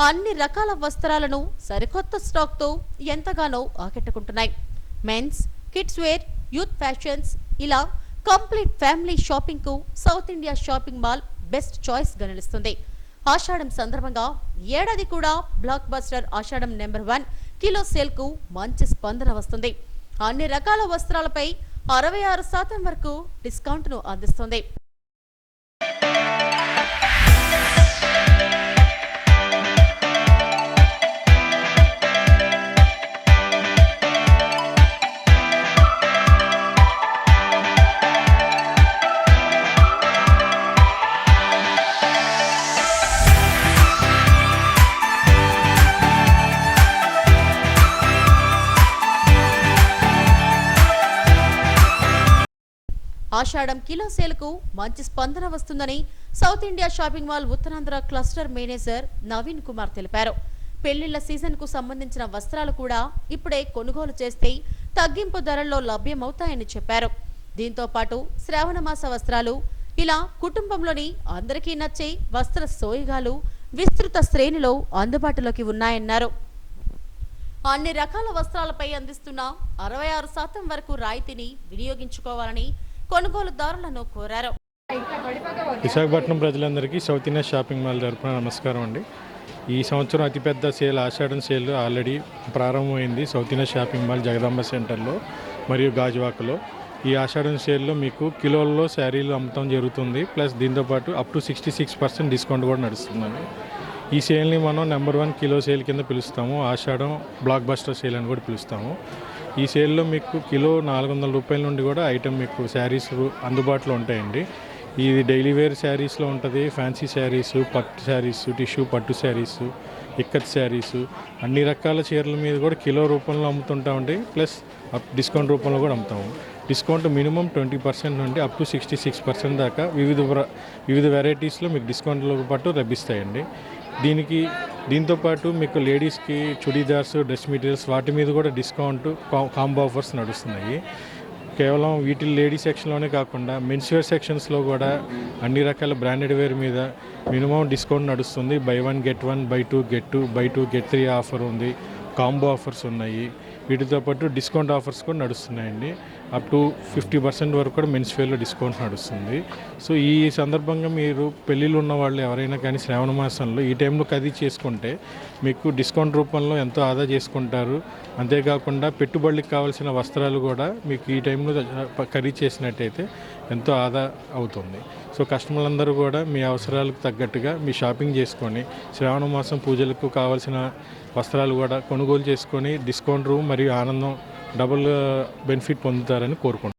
B: అన్ని రకాల వస్త్రాలను సరికొత్త స్టాక్ తో ఎంతగానో ఆకట్టుకుంటున్నాయి. Men's, kids wear, youth fashions ఇలా కంప్లీట్ ఫ్యామిలీ షాపింగ్ కు south India shopping mall best choice గా నిలుస్తుంది. ఆషాఢం సందర్భంగా ఏడాది కూడా blockbuster Ashadham number 1 kilo sale కు మంచి స్పందన వస్తుంది. అన్ని రకాల వస్త్రాలపై 66% వరకు డిస్కౌంట్ ను అందిస్తుంది. ఆషాఢం కిలో సేల్ కు మంచి స్పందన వస్తుందని south India shopping mall Uttarandhra cluster manager Naveen Kumar తెలిపారు. పెళ్లిళ్ల సీజన్ కు సంబంధించిన వస్త్రాలు కూడా ఇప్పుడే కొనుగోలు చేస్తే తగ్గింపు ధరల్లో లభ్యమవుతాయని చెప్పారు. దీంతో పాటు శ్రావణ మాస వస్త్రాలు ఇలా కుటుంబంలోని అందరికీ నచ్చే వస్త్ర సోయగాలు విస్తృత శ్రేణిలో అందుబాటులోకి ఉన్నాయన్నారు. అన్ని రకాల వస్త్రాలపై అందిస్తున్న 66% వరకు రాయితీని వినియోగించుకోవాలని కొనుగోలుదారులను కోరారు.
H: విశాఖపట్నం ప్రజలందరికీ సౌత్ ఇండియా షాపింగ్ మాల్ తరపున నమస్కారం అండి. ఈ సంవత్సరం అతిపెద్ద సేల్ ఆషాఢం సేల్ ఆల్రెడీ ప్రారంభమైంది south India shopping mall Jagadamba సెంటర్లో మరియు గాజువాకలో. ఈ ఆషాఢం సేల్లో మీకు కిలోల్లో శారీలు అమ్మటం జరుగుతుంది. ప్లస్ దీంతోపాటు అప్ టు 66% డిస్కౌంట్ కూడా నడుస్తుందండి. ఈ సేల్ని మనం నెంబర్ 1 కిలో సేల్ కింద పిలుస్తాము. ఆషాఢం బ్లాక్ బస్టర్ సేల్ అని కూడా పిలుస్తాము. ఈ సేల్లో మీకు కిలో 400 రూపాయల నుండి కూడా ఐటెం మీకు శారీస్ అందుబాటులో ఉంటాయండి. ఇది డైలీ వేర్ శారీస్లో ఉంటుంది, ఫ్యాన్సీ శారీసు, పట్టు శారీసు, టిష్యూ పట్టు శారీసు, ఇక్కత్ శారీసు, అన్ని రకాల చీరల మీద కూడా కిలో రూపంలో అమ్ముతుంటామండి. ప్లస్ డిస్కౌంట్ రూపంలో కూడా అమ్ముతాము. డిస్కౌంట్ మినిమం 20% నుండి అప్ టు 66% దాకా వివిధ వెరైటీస్లో మీకు డిస్కౌంట్తో పాటు లభిస్తాయండి. దీంతోపాటు మీకు లేడీస్కి చుడీదార్స్, డ్రెస్ మెటీరియల్స్ వాటి మీద కూడా డిస్కౌంట్ కాంబో ఆఫర్స్ నడుస్తున్నాయి. కేవలం వీటి లేడీ సెక్షన్లోనే కాకుండా మెన్స్ వేర్ సెక్షన్స్లో కూడా అన్ని రకాల బ్రాండెడ్ వేర్ మీద మినిమం డిస్కౌంట్ నడుస్తుంది. By 1 get 1, by 2 get 2, by 2 get 3 offer ఉంది. కాంబో ఆఫర్స్ ఉన్నాయి. వీటితో పాటు డిస్కౌంట్ ఆఫర్స్ కూడా నడుస్తున్నాయండి. అప్ టు 50% వరకు కూడా మెన్స్ వేర్లో డిస్కౌంట్ నడుస్తుంది. సో ఈ సందర్భంగా మీరు పెళ్ళిళ్ళు ఉన్న వాళ్ళు ఎవరైనా కానీ శ్రావణ మాసంలో ఈ టైంలో ఖరీదు చేసుకుంటే మీకు డిస్కౌంట్ రూపంలో ఎంతో ఆదా చేసుకుంటారు. అంతేకాకుండా పెట్టుబడులకు కావాల్సిన వస్త్రాలు కూడా మీకు ఈ టైంలో ఖరీదు చేసినట్టయితే ఎంతో ఆదా అవుతుంది. సో కస్టమర్లందరూ కూడా మీ అవసరాలకు తగ్గట్టుగా మీ షాపింగ్ చేసుకొని శ్రావణ మాసం పూజలకు కావాల్సిన వస్త్రాలు కూడా కొనుగోలు చేసుకొని డిస్కౌంట్ మరియు ఆనందం డబుల్ బెనిఫిట్ పొందుతారని కోరుకుంటున్నాను.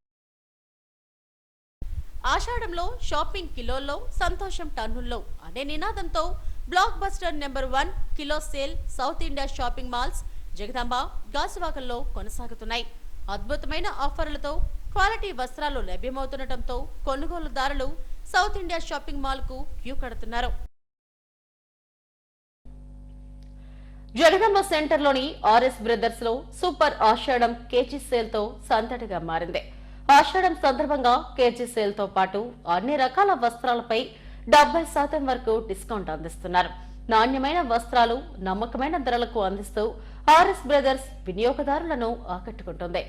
B: ఆషాఢంలో షాపింగ్ కిలోల్లో, సంతోషం టన్నుల్లో అనే నినాదంతో blockbuster number 1 kilo sale south India shopping malls Jagadamba, గాజువాకల్లో కొనసాగుతున్నాయి. అద్భుతమైన ఆఫర్లతో క్వాలిటీ వస్త్రాలు లభ్యమవుతుండటంతో కొనుగోలుదారులు సౌత్ ఇండియా షాపింగ్ మాల్ కు క్యూ కడుతున్నారు. జగదాంబ సెంటర్లోని ఆర్ఎస్ బ్రదర్స్ లో సూపర్ ఆషాఢం కేజీ సేల్ తో సందడిగా మారింది. ఆషాఢం సందర్భంగా కేజీ సేల్ తో పాటు అన్ని రకాల వస్త్రాలపై 70% వరకు డిస్కౌంట్ అందిస్తున్నారు. నాణ్యమైన వస్త్రాలు నమ్మకమైన ధరలకు అందిస్తూ ఆర్ఎస్ బ్రదర్స్ వినియోగదారులను ఆకట్టుకుంటుంది.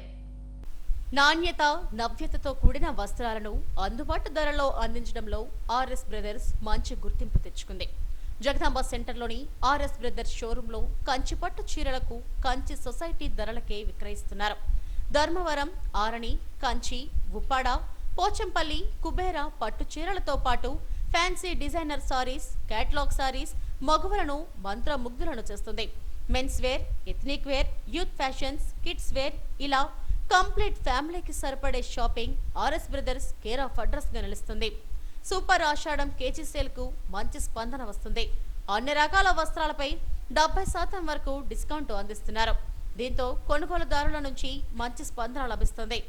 B: నాణ్యత, నవ్యతతో కూడిన వస్త్రాలను అందుబాటు ధరలో అందించడంలో ఆర్ఎస్ బ్రదర్స్ మంచి గుర్తింపు తెచ్చుకుంది. జగదాంబ సెంటర్లోని ఆర్ఎస్ బ్రదర్స్ షోరూంలో కంచిపట్టు చీరలకు కంచి సొసైటీ ధరలకే విక్రయిస్తున్నారు. ధర్మవరం, ఆరణి, కంచి, ఉప్పాడ, పోచంపల్లి, కుబేర పట్టు చీరలతో పాటు fancy designer saris, catalogue saris మగువలను మంత్రముగ్ధులను చేస్తుంది. Men's wear, ethnic wear, youth fashions, kids wear ఇలా కంప్లీట్ ఫ్యామిలీకి సరిపడే shopping RS brothers care of address గా నిలుస్తుంది. సూపర్ ఆషాఢం కేజీ సేల్ కు మంచి స్పందన వస్తుంది. అన్ని రకాల వస్త్రాలపై 70% వరకు డిస్కౌంట్ అందిస్తున్నారు. దీంతో కొనుగోలుదారుల నుంచి మంచి స్పందన లభిస్తుంది.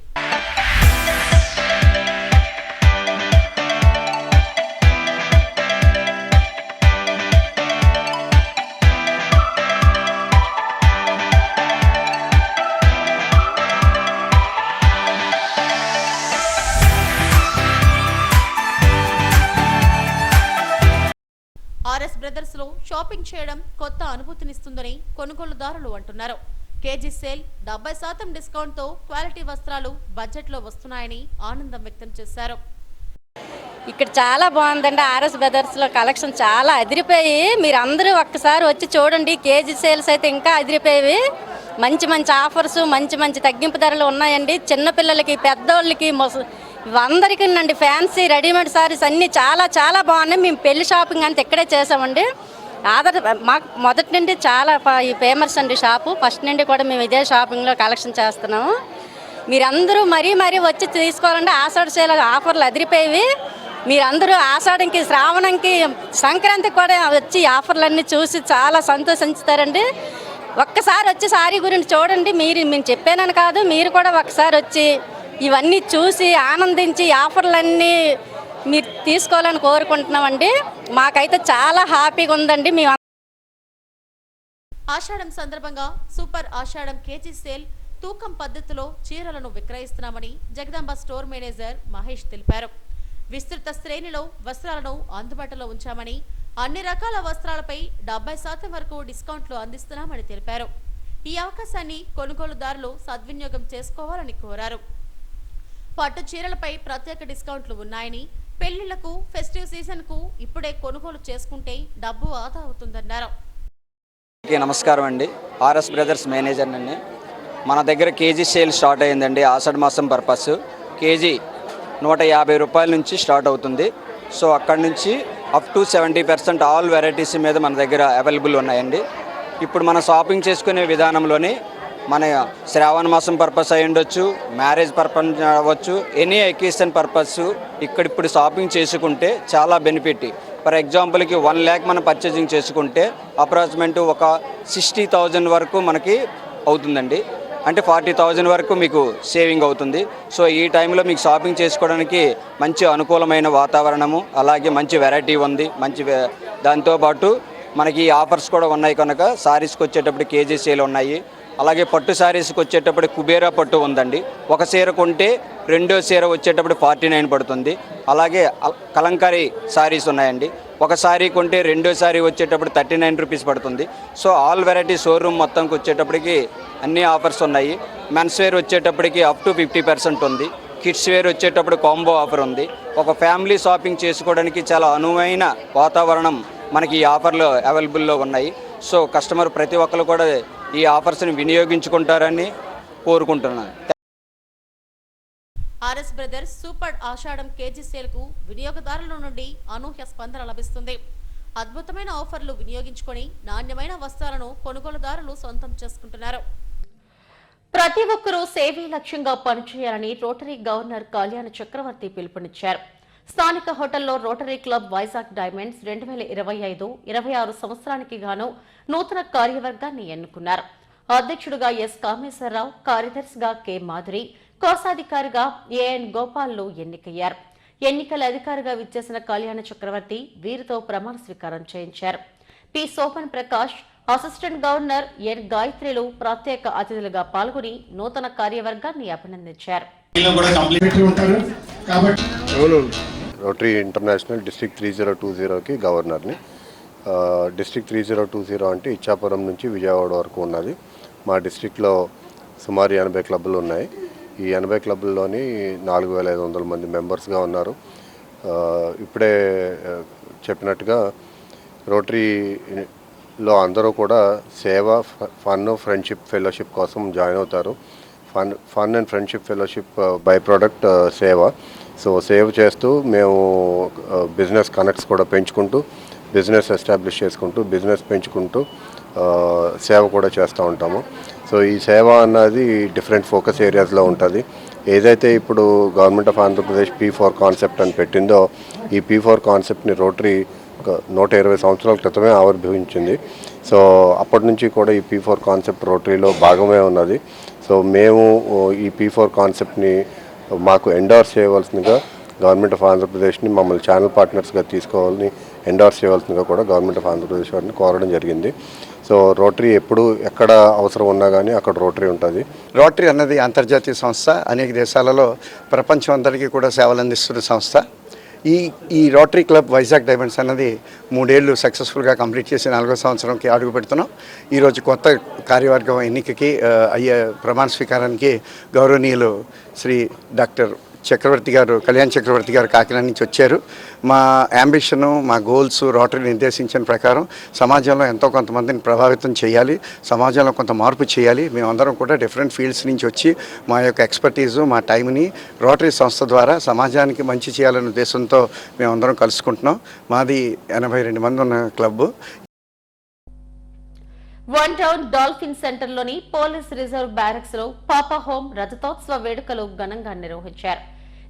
B: ఆర్ఎస్ బ్రదర్స్ లో షాపింగ్ చేయడం కొత్త అనుభూతినిస్తుందని కొనుగోలుదారులు అంటున్నారు. కేజీ సేల్ 70% డిస్కౌంట్ తో క్వాలిటీ వస్త్రాలు బడ్జెట్ లో వస్తున్నాయని ఆనందం వ్యక్తం చేశారు.
I: ఇక్కడ చాలా బాగుందండి. ఆర్ఎస్ బ్రదర్స్ లో కలెక్షన్ చాలా అదిరిపోయి, మీరు అందరూ ఒక్కసారి వచ్చి చూడండి. కేజీ సేల్స్ అయితే ఇంకా అదిరిపోయి, మంచి మంచి ఆఫర్స్, మంచి మంచి తగ్గింపు ధరలు ఉన్నాయండి. చిన్నపిల్లలకి, పెద్దోళ్ళకి, అందరికీ నండి ఫ్యాన్సీ రెడీమేడ్ సారీస్ అన్నీ చాలా చాలా బాగున్నాయి. మేము పెళ్లి షాపింగ్ అంతా ఇక్కడే చేసామండి. మాకు మొదటి నుండి చాలా ఫేమస్ అండి షాపు. ఫస్ట్ నుండి కూడా మేము ఇదే షాపింగ్లో కలెక్షన్ చేస్తున్నాము. మీరందరూ మరీ వచ్చి తీసుకోవాలంటే ఆషాఢ సేల్ ఆఫర్లు అదిరిపోయి, మీరందరూ ఆషాఢంకి, శ్రావణంకి, సంక్రాంతికి కూడా వచ్చి ఆఫర్లన్నీ చూసి చాలా సంతోషిస్తారండి. ఒక్కసారి వచ్చి సారీ గురించి చూడండి. మేము చెప్పానని కాదు, మీరు కూడా ఒక్కసారి వచ్చి ఇవన్నీ చూసి ఆనందించి ఆఫర్లన్నీ మీరు తీసుకోవాలని కోరుకుంటున్నామండి. మాకైతే చాలా హ్యాపీగా ఉందండి. మేము
B: ఆషాఢం సందర్భంగా సూపర్ ఆషాఢం కేజీ సేల్ తూకం పద్ధతిలో చీరలను విక్రయిస్తున్నామని జగదాంబ స్టోర్ మేనేజర్ మహేష్ తెలిపారు. విస్తృత శ్రేణిలో వస్త్రాలను అందుబాటులో ఉంచామని, అన్ని రకాల వస్త్రాలపై 70% వరకు డిస్కౌంట్లు అందిస్తున్నామని తెలిపారు. ఈ అవకాశాన్ని కొనుగోలుదారులు సద్వినియోగం చేసుకోవాలని కోరారు. పట్టు చీరలపై ప్రత్యేక డిస్కౌంట్లు ఉన్నాయని, పెళ్లిళ్లకు, ఫెస్టివ్ సీజన్ కు ఇప్పుడే కొనుగోలు చేసుకుంటే డబ్బు ఆదా అవుతుందన్నారు.
J: నమస్కారం అండి, ఆర్ఎస్ బ్రదర్స్ మేనేజర్ అండి. మన దగ్గర కేజీ సేల్ స్టార్ట్ అయ్యిందండి. ఆషాఢ మాసం పర్పస్ కేజీ 150 రూపాయల నుంచి స్టార్ట్ అవుతుంది. సో అక్కడి నుంచి అప్ టు 70% ఆల్ వెరైటీస్ మీద మన దగ్గర అవైలబుల్ ఉన్నాయండి. ఇప్పుడు మనం షాపింగ్ చేసుకునే విధానంలోని మన శ్రావణ మాసం పర్పస్ అయి ఉండొచ్చు, మ్యారేజ్ పర్పస్ అవ్వచ్చు, ఎనీ ఎకేషన్ పర్పస్ ఇప్పుడు షాపింగ్ చేసుకుంటే చాలా బెనిఫిట్. ఫర్ ఎగ్జాంపుల్కి 1 lakh మనం పర్చేసింగ్ చేసుకుంటే అప్రాక్సిమేట్ ఒక 60,000 వరకు మనకి అవుతుందండి. అంటే 40,000 వరకు మీకు సేవింగ్ అవుతుంది. సో ఈ టైంలో మీకు షాపింగ్ చేసుకోవడానికి మంచి అనుకూలమైన వాతావరణము, అలాగే మంచి వెరైటీ ఉంది. దాంతోపాటు మనకి ఆఫర్స్ కూడా ఉన్నాయి కనుక సారీస్కి వచ్చేటప్పుడు కేజీ సేల్ ఉన్నాయి. అలాగే పట్టు శారీస్కి వచ్చేటప్పుడు కుబేరా పట్టు ఉందండి. ఒక చీర కొంటే రెండో చీర వచ్చేటప్పుడు 49 పడుతుంది. అలాగే కలంకారీ శారీస్ ఉన్నాయండి. ఒక సారీ కొంటే రెండో సారీ వచ్చేటప్పుడు 39 రూపీస్ పడుతుంది. సో ఆల్ వెరైటీ షోరూమ్ మొత్తంకి వచ్చేటప్పటికి అన్ని ఆఫర్స్ ఉన్నాయి. మెన్స్ వేర్ వచ్చేటప్పటికి అప్ టు 50% ఉంది. కిడ్స్ వేర్ వచ్చేటప్పుడు కాంబో ఆఫర్ ఉంది. ఒక ఫ్యామిలీ షాపింగ్ చేసుకోవడానికి చాలా అనువైన వాతావరణం మనకి ఈ ఆఫర్లు అవైలబుల్లో ఉన్నాయి. సో కస్టమర్ ప్రతి ఒక్కరు కూడా ఈ ఆఫర్స్ని వినియోగించుకుంటారని కోరుకుంటున్నాను.
B: RS brothers super Ashadham KG sale కు వినియోగదారుల నుండి అనూహ్య స్పందన లభిస్తుంది. అద్భుతమైన ఆఫర్లు వినియోగించుకొని నాణ్యమైన వస్త్రాలను కొనుగోలుదారులు సొంతం చేసుకుంటున్నారు. ప్రతి ఒక్కరూ సేవే లక్ష్యంగా పనిచేయాలని రోటరీ గవర్నర్ కళ్యాణ చక్రవర్తి పిలుపునిచ్చారు. స్థానిక హోటల్లో రోటరీ క్లబ్ వైజాగ్ డైమండ్స్ 2025-26 సంవత్సరానికి గాను నూతన కార్యవర్గాన్ని ఎన్నుకున్నారు. అధ్యక్షుడిగా ఎస్ కామేశ్వరరావు, కార్యదర్శిగా కె మాధురి, కోశాధికారిగా ఏఎన్ గోపాల్లు ఎన్నికయ్యారు. ఎన్నికల అధికారిగా విచ్చేసిన కళ్యాణ చక్రవర్తి వీరితో ప్రమాణ స్వీకారం చేయించారు. P Sopan Prakash, assistant governor N గాయత్రిలు ప్రత్యేక అతిథులుగా పాల్గొని నూతన కార్యవర్గాన్ని అభినందించారు.
K: రోటరీ ఇంటర్నేషనల్ డిస్ట్రిక్ట్ 3020కి గవర్నర్ని. డిస్ట్రిక్ట్ 3020 అంటే ఇచ్చాపురం నుంచి విజయవాడ వరకు ఉన్నది. మా డిస్ట్రిక్ట్లో సుమారు 80 క్లబ్బులు ఉన్నాయి. ఈ 80 క్లబ్బుల్లోని 4500 మంది మెంబర్స్గా ఉన్నారు. ఇప్పుడే చెప్పినట్టుగా రోటరీలో అందరూ కూడా సేవ, ఫన్, ఫ్రెండ్షిప్, ఫెలోషిప్ కోసం జాయిన్ అవుతారు. Fun and friendship, fellowship by product సేవ. సో సేవ్ చేస్తూ మేము బిజినెస్ కనెక్ట్స్ కూడా పెంచుకుంటూ, బిజినెస్ ఎస్టాబ్లిష్ చేసుకుంటూ, బిజినెస్ పెంచుకుంటూ సేవ కూడా చేస్తూ ఉంటాము. సో ఈ సేవ అన్నది డిఫరెంట్ ఫోకస్ ఏరియాస్లో ఉంటుంది. ఏదైతే ఇప్పుడు government of Andhra Pradesh P4 concept అని పెట్టిందో, ఈ P4 కాన్సెప్ట్ని రోటరీ 120 సంవత్సరాల క్రితమే ఆవిర్భవించింది. సో అప్పటి నుంచి కూడా ఈ P4 కాన్సెప్ట్ రోటరీలో భాగమే ఉన్నది. సో మేము ఈ P4 కాన్సెప్ట్ని మాకు ఎండార్స్ చేయవలసిందిగా గవర్నమెంట్ ఆఫ్ ఆంధ్రప్రదేశ్ని మమ్మల్ని ఛానల్ పార్ట్నర్స్గా తీసుకోవాలని ఎండార్స్ చేయవలసిందిగా కూడా గవర్నమెంట్ ఆఫ్ ఆంధ్రప్రదేశ్ వారిని కోరడం జరిగింది. సో రోటరీ ఎప్పుడు ఎక్కడ అవసరం ఉన్నా కానీ అక్కడ రోటరీ ఉంటుంది.
L: రోటరీ అన్నది అంతర్జాతీయ సంస్థ. అనేక దేశాలలో ప్రపంచం అందరికీ కూడా సేవలు అందిస్తున్న సంస్థ. ఈ రోటరీ క్లబ్ వైజాగ్ డైమండ్స్ అన్నది 3 ఏళ్ళు సక్సెస్ఫుల్గా కంప్లీట్ చేసి 4వ సంవత్సరంకి అడుగు పెడుతున్నాం. ఈరోజు కొత్త కార్యవర్గం ఎన్నికకి అయ్యే ప్రమాణ స్వీకారానికి గౌరవనీయులు శ్రీ డాక్టర్ కళ్యాణ్ చక్రవర్తి గారు కాకినాడ నుంచి వచ్చారు. మా యాంబిషను, మా గోల్స్ రోటరీ నిర్దేశించిన ప్రకారం సమాజంలో ఎంతో కొంతమందిని ప్రభావితం చేయాలి, సమాజంలో కొంత మార్పు చేయాలి. మేమందరం కూడా డిఫరెంట్ ఫీల్డ్స్ నుంచి వచ్చి మా యొక్క ఎక్స్పర్టీజు, మా టైంని రోటరీ సంస్థ ద్వారా సమాజానికి మంచి చేయాలనే ఉద్దేశంతో మేమందరం కలుసుకుంటున్నాం. మాది 82 మంది ఉన్న క్లబ్.
B: వన్ టౌన్ డాల్ఫిన్ సెంటర్లోని పోలీస్ రిజర్వ్ బ్యారక్స్ లో పాపా హోం రజతోత్సవ వేడుకలు ఘనంగా నిర్వహించారు.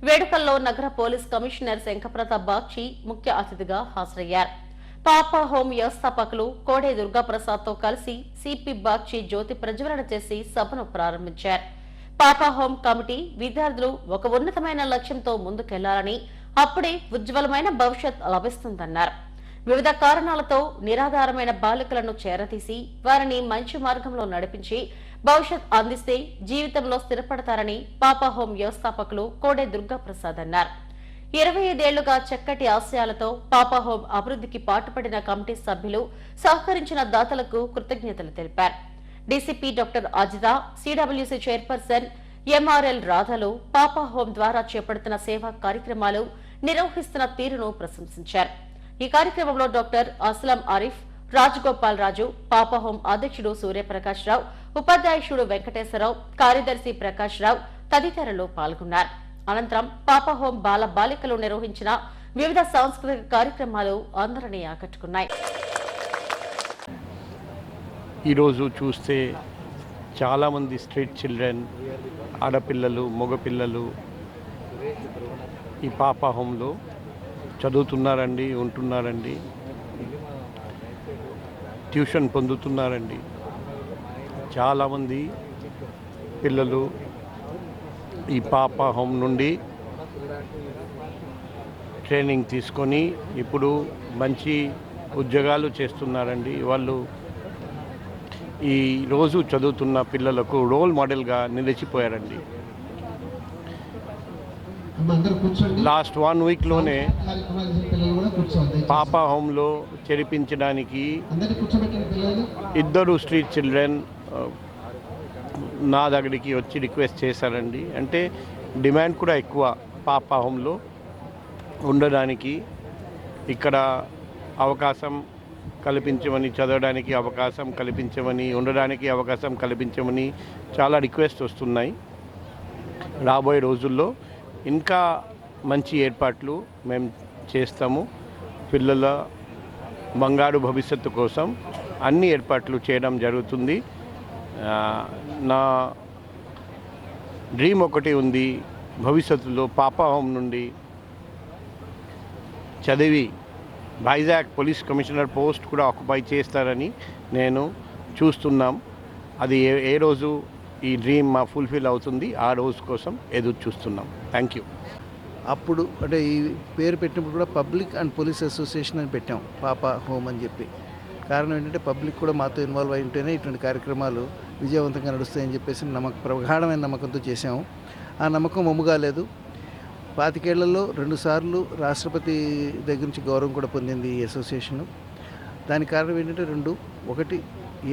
B: వేడుకల్లో నగర పోలీస్ కమిషనర్ శంఖప్రతాప్ బాక్షి ముఖ్య అతిథిగా హాజరయ్యారు. పాపా హోం వ్యవస్థాపకులు కోడే దుర్గాప్రసాద్ తో కలిసి సిపి బాక్షి జ్యోతి ప్రజ్వలన చేసి సభను ప్రారంభించారు. పాపా హోం కమిటీ విద్యార్థులు ఒక ఉన్నతమైన లక్ష్యంతో ముందుకెళ్లాలని, అప్పుడే ఉజ్వలమైన భవిష్యత్ లభిస్తుందన్నారు. వివిధ కారణాలతో నిరాధారమైన బాలికలను చేరతీసి వారిని మంచి మార్గంలో నడిపించి భవిష్యత్ అందిస్తే జీవితంలో స్థిరపడతారని పాపా హోం వ్యవస్థాపకులు కోడే దుర్గాప్రసాద్ అన్నారు. 25 ఏళ్లుగా చక్కటి ఆశయాలతో పాపా హోం అభివృద్ధికి పాటుపడిన కమిటీ సభ్యులు సహకరించిన దాతలకు కృతజ్ఞతలు తెలిపారు. DCP doctor Ajitha, CWC chairperson MRL రాధలు పాపా హోం ద్వారా చేపడుతున్న సేవా కార్యక్రమాలు నిర్వహిస్తున్న తీరును ప్రశంసించారు. ఈ కార్యక్రమంలో డాక్టర్ అస్లం ఆరిఫ్, రాజగోపాల్ రాజు, పాపా హోం అధ్యక్షుడు సూర్యప్రకాష్ రావు, ఉపాధ్యక్షుడు వెంకటేశ్వరరావు, కార్యదర్శి ప్రకాష్ రావు తదితరులు పాల్గొన్నారు. అనంతరం పాపా హోం బాలికలు నిర్వహించిన వివిధ సాంస్కృతిక కార్యక్రమాలు అందరినీ ఆకట్టుకున్నాయి.
M: ఈరోజు చూస్తే చాలామంది స్ట్రీట్ చిల్డ్రన్, ఆడపిల్లలు, మగపిల్లలు ఈ పాపా హోంలో చదువుతున్నారండి, ఉంటున్నారండి, ట్యూషన్ పొందుతున్నారండి. చాలామంది పిల్లలు ఈ పాపా హోం నుండి ట్రైనింగ్ తీసుకొని ఇప్పుడు మంచి ఉద్యోగాలు చేస్తున్నారండి. వాళ్ళు ఈ రోజు చదువుతున్న పిల్లలకు రోల్ మోడల్గా నిలిచిపోయారండి. లాస్ట్ 1 వీక్లోనే పాపా హోమ్లో చేర్పించడానికి 2 స్ట్రీట్ చిల్డ్రన్ నా దగ్గరికి వచ్చి రిక్వెస్ట్ చేశారండి. అంటే డిమాండ్ కూడా ఎక్కువ పాపా హోమ్లో ఉండడానికి, ఇక్కడ అవకాశం కల్పించమని, చదవడానికి అవకాశం కల్పించమని, ఉండడానికి అవకాశం కల్పించమని చాలా రిక్వెస్ట్ వస్తున్నాయి. రాబోయే రోజుల్లో ఇంకా మంచి ఏర్పాట్లు మేము చేస్తాము. పిల్లల బంగారు భవిష్యత్తు కోసం అన్ని ఏర్పాట్లు చేయడం జరుగుతుంది. నా డ్రీమ్ ఒకటి ఉంది, భవిష్యత్తులో పాపా హోమ్ నుండి చదివి వైజాగ్ పోలీస్ కమిషనర్ పోస్ట్ కూడా ఆక్యుపై చేస్తారని నేను చూస్తున్నాం. అది ఏ రోజు ఈ డ్రీమ్ మా ఫుల్ఫిల్ అవుతుంది, ఆ రోజు కోసం ఎదురు చూస్తున్నాం. Thank you.
N: అప్పుడు అంటే ఈ పేరు పెట్టినప్పుడు కూడా పబ్లిక్ అండ్ పోలీస్ అసోసియేషన్ అని పెట్టాం, పాపా హోమ్ అని చెప్పి. కారణం ఏంటంటే పబ్లిక్ కూడా మాతో ఇన్వాల్వ్ అయి ఉంటేనే ఇటువంటి కార్యక్రమాలు విజయవంతంగా నడుస్తాయని చెప్పేసి ప్రగాఢమైన నమ్మకంతో చేసాము. ఆ నమ్మకం వమ్ముగా లేదు. 25 ఏళ్లలో 2 సార్లు రాష్ట్రపతి దగ్గర నుంచి గౌరవం కూడా పొందింది ఈ అసోసియేషను. దానికి కారణం ఏంటంటే 2, ఒకటి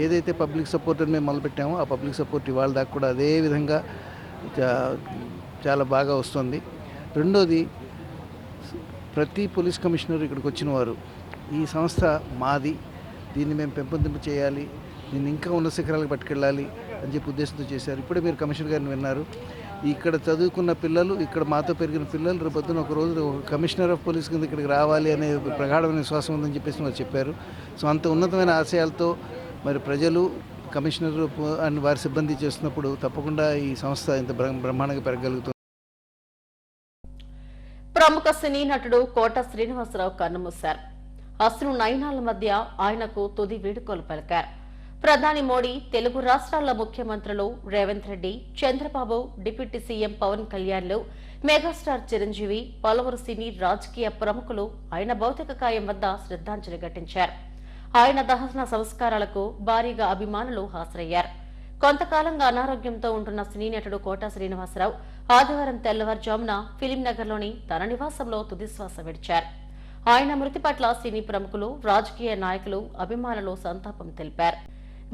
N: ఏదైతే పబ్లిక్ సపోర్ట్ అని మేము మొదలుపెట్టామో ఆ పబ్లిక్ సపోర్ట్ ఇవాళ దాకా కూడా అదే విధంగా చాలా బాగా వస్తుంది. రెండోది, ప్రతి పోలీస్ కమిషనర్ ఇక్కడికి వచ్చిన వారు ఈ సంస్థ మాది, దీన్ని మేము పెంపొందింపు చేయాలి, దీన్ని ఇంకా ఉన్నత శిఖరాలకు పట్టుకెళ్ళాలి అని చెప్పి ఉద్దేశంతో చేశారు. ఇప్పుడే మీరు కమిషనర్ గారిని విన్నారు. ఇక్కడ చదువుకున్న పిల్లలు, ఇక్కడ మాతో పెరిగిన పిల్లలు రేపొద్దున ఒక రోజు కమిషనర్ ఆఫ్ పోలీస్ కింద ఇక్కడికి రావాలి అనే ప్రగాఢమైన విశ్వాసం ఉందని చెప్పేసి వారు చెప్పారు. సో అంత ఉన్నతమైన ఆశయాలతో మరి ప్రజలు, కమిషనర్ అండ్ వారి సిబ్బంది చేస్తున్నప్పుడు తప్పకుండా ఈ సంస్థ ఇంత బ్రహ్మాండంగా పెరగలుగుతుంది.
B: ప్రముఖ సినీ నటుడు కోట శ్రీనివాసరావు కన్నుమూశారు. అశ్రు నయనాల మధ్య ఆయనకు తుది వీడుకోలు పలికారు. ప్రధాని మోడీ, తెలుగు రాష్ట్రాల ముఖ్యమంత్రులు రేవంత్ రెడ్డి, చంద్రబాబు, డిప్యూటీ సీఎం పవన్ కళ్యాణ్లు, మెగాస్టార్ చిరంజీవి, పలువురు సినీ రాజకీయ ప్రముఖులు ఆయన భౌతిక కాయం వద్ద శ్రద్ధాంజలి ఘటించారు. ఆయన దహన సంస్కారాలకు భారీగా అభిమానులు హాజరయ్యారు. కొంతకాలంగా అనారోగ్యంతో ఉంటున్న సినీ నటుడు కోట శ్రీనివాసరావు ఆదివారం తెల్లవారుజామున ఫిలింనగర్లోని తన నివాసంలో తుదిశ్వాస విడిచారు. ఆయన మృతి పట్ల సినీ ప్రముఖులు, రాజకీయ నాయకులు, అభిమానులు సంతాపం తెలిపారు.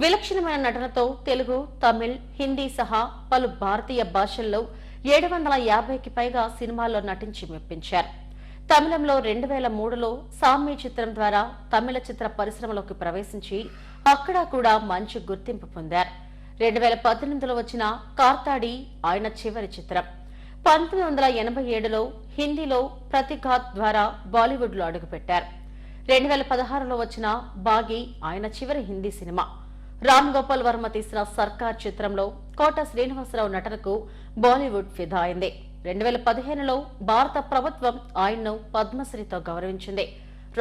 B: విలక్షణమైన నటనతో తెలుగు, తమిళ్, హిందీ సహా పలు భారతీయ భాషల్లో 750కి పైగా సినిమాల్లో నటించి మెప్పించారు. తమిళంలో 2003లో సామ్య చిత్రం ద్వారా తమిళ చిత్ర పరిశ్రమలోకి ప్రవేశించి అక్కడ కూడా మంచి గుర్తింపు పొందారు. 2018లో వచ్చిన కార్తాడి ఆయన చివరి చిత్రం. 1987లో హిందీలో ప్రతిఘాత్ ద్వారా బాలీవుడ్లో అడుగుపెట్టారు. 2016లో వచ్చిన బాగి ఆయన చివరి హిందీ సినిమా. రామ్ గోపాల్ వర్మ తీసిన సర్కార్ చిత్రంలో కోట శ్రీనివాసరావు నటనకు బాలీవుడ్ ఫిదా అయింది. 2015లో భారత ప్రభుత్వం ఆయన్ను పద్మశ్రీతో గౌరవించింది.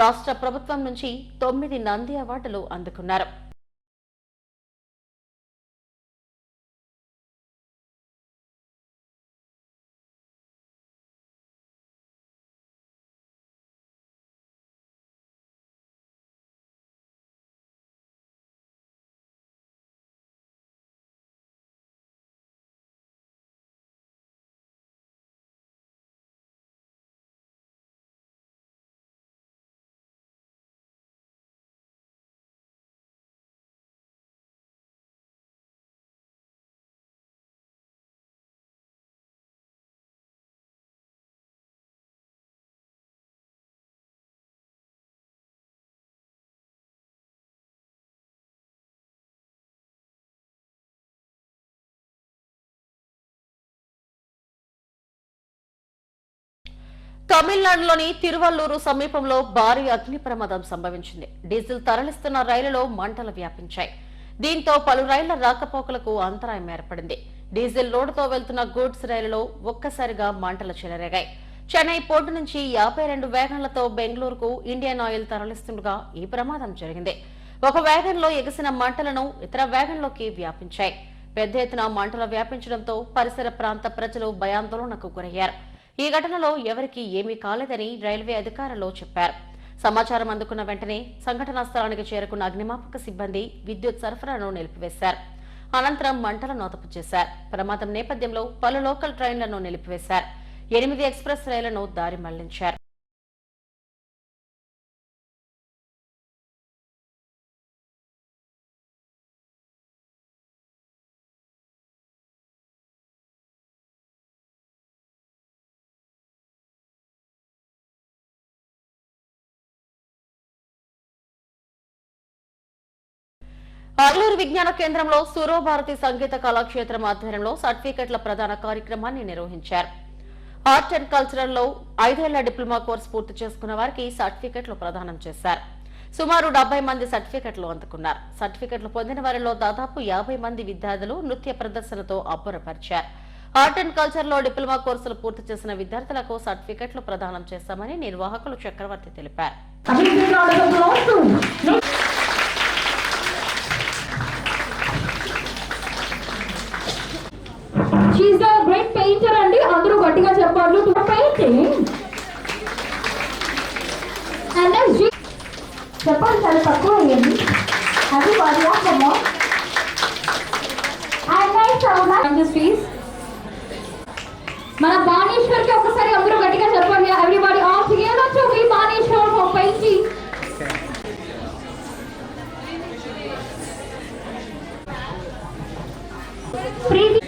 B: రాష్ట్ర ప్రభుత్వం నుంచి 9 నంది అవార్డులు అందుకున్నారు. తమిళనాడులోని తిరువల్లూరు సమీపంలో భారీ అగ్ని ప్రమాదం సంభవించింది. డీజిల్ తరలిస్తున్న రైలులో మంటలు వ్యాపించాయి. దీంతో పలు రైళ్ల రాకపోకలకు అంతరాయం ఏర్పడింది. డీజిల్ లోడుతో వెళ్తున్న గూడ్స్ రైలులో ఒక్కసారిగా మంటలు చెలరేగాయి. చెన్నై పోర్టు నుంచి 52 వ్యాగన్లతో బెంగళూరుకు ఇండియన్ ఆయిల్ తరలిస్తుండగా ఈ ప్రమాదం జరిగింది. ఒక వ్యాగన్లో ఎగసిన మంటలను ఇతర వ్యాగన్లోకి వ్యాపించాయి. పెద్ద ఎత్తున మంటలు వ్యాపించడంతో పరిసర ప్రాంత ప్రజలు భయాందోళనకు గురయ్యారు. ఈ ఘటనలో ఎవరికీ ఏమీ కాలేదని రైల్వే అధికారులు చెప్పారు. సమాచారం అందుకున్న వెంటనే సంఘటనా స్థలానికి చేరుకున్న అగ్నిమాపక సిబ్బంది విద్యుత్ సరఫరాను నిలిపివేశారు. అనంతరం మంటలను అదుపు చేశారు. ప్రమాదం నేపథ్యంలో పలు లోకల్ ట్రైన్లను నిలిపివేశారు. 8 ఎక్స్ప్రెస్ రైళ్లను దారి మళ్లించారు. ఆలూరు విజ్ఞాన కేంద్రంలో సూరోభారతి సంగీత కళాక్షేత్రం ఆధ్వర్యంలో సర్టిఫికెట్ల ప్రదాన కార్యక్రమాన్ని నిర్వహించారు. ఆర్ట్ అండ్ కల్చరల్ లో 5 ఏళ్ల డిప్లొమా కోర్సు పూర్తి చేసుకున్న వారికి సర్టిఫికెట్లు ప్రదానం చేశారు. సుమారు 70 మంది సర్టిఫికెట్లు అందుకున్నారు. సర్టిఫికెట్లు పొందిన వారిలో దాదాపు 50 మంది విద్యార్థులు నృత్య ప్రదర్శనతో అబ్బురపరిచారు. ఆర్ట్ అండ్ కల్చర్ లో డిప్లొమా కోర్సులు పూర్తి చేసిన విద్యార్థులకు సర్టిఫికెట్లు ప్రదానం చేస్తామని నిర్వాహకులు చక్రవర్తి తెలిపారు.
O: She's a great painter అండి. అందరూ గట్టిగా చెప్పాలి. Painting. And then చెప్పండి చాలా తక్కువ అయ్యింది. అది పర్యాసమో. And next on this piece. మన బాణేశ్వర్కి ఒకసారి అందరూ గట్టిగా చెప్పండి. Everybody all together to be Baneshwar for painting.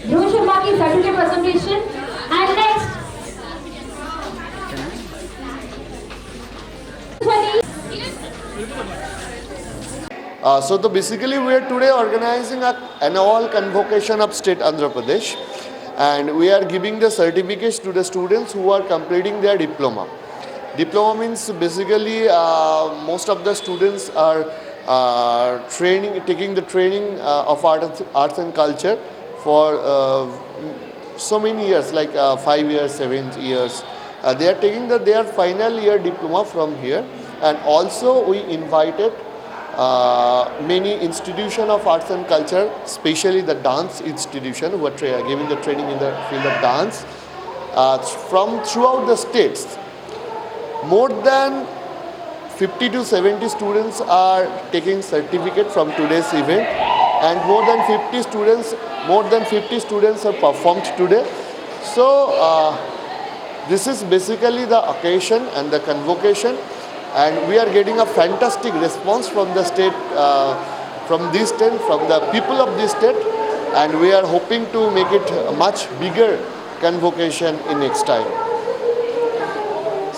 O: Dhruv Sharma ki certificate presentation. And next
P: so basically we are today organizing an annual convocation of state Andhra Pradesh, and we are giving the certificates to the students who are completing their diploma. Diploma means basically most of the students are taking the training of arts and culture for so many years, like 5 years, 7 years. They are taking their final year diploma from here, and also we invited many institutions of arts and culture, especially the dance institution who are giving the training in the field of dance from throughout the states. More than 50 to 70 students are taking certificate from today's event, and more than 50 students have performed today. So this is basically the occasion and the convocation, and we are getting a fantastic response from the state, from this state, from the people of this state, and we are hoping to make it a much bigger convocation in next time.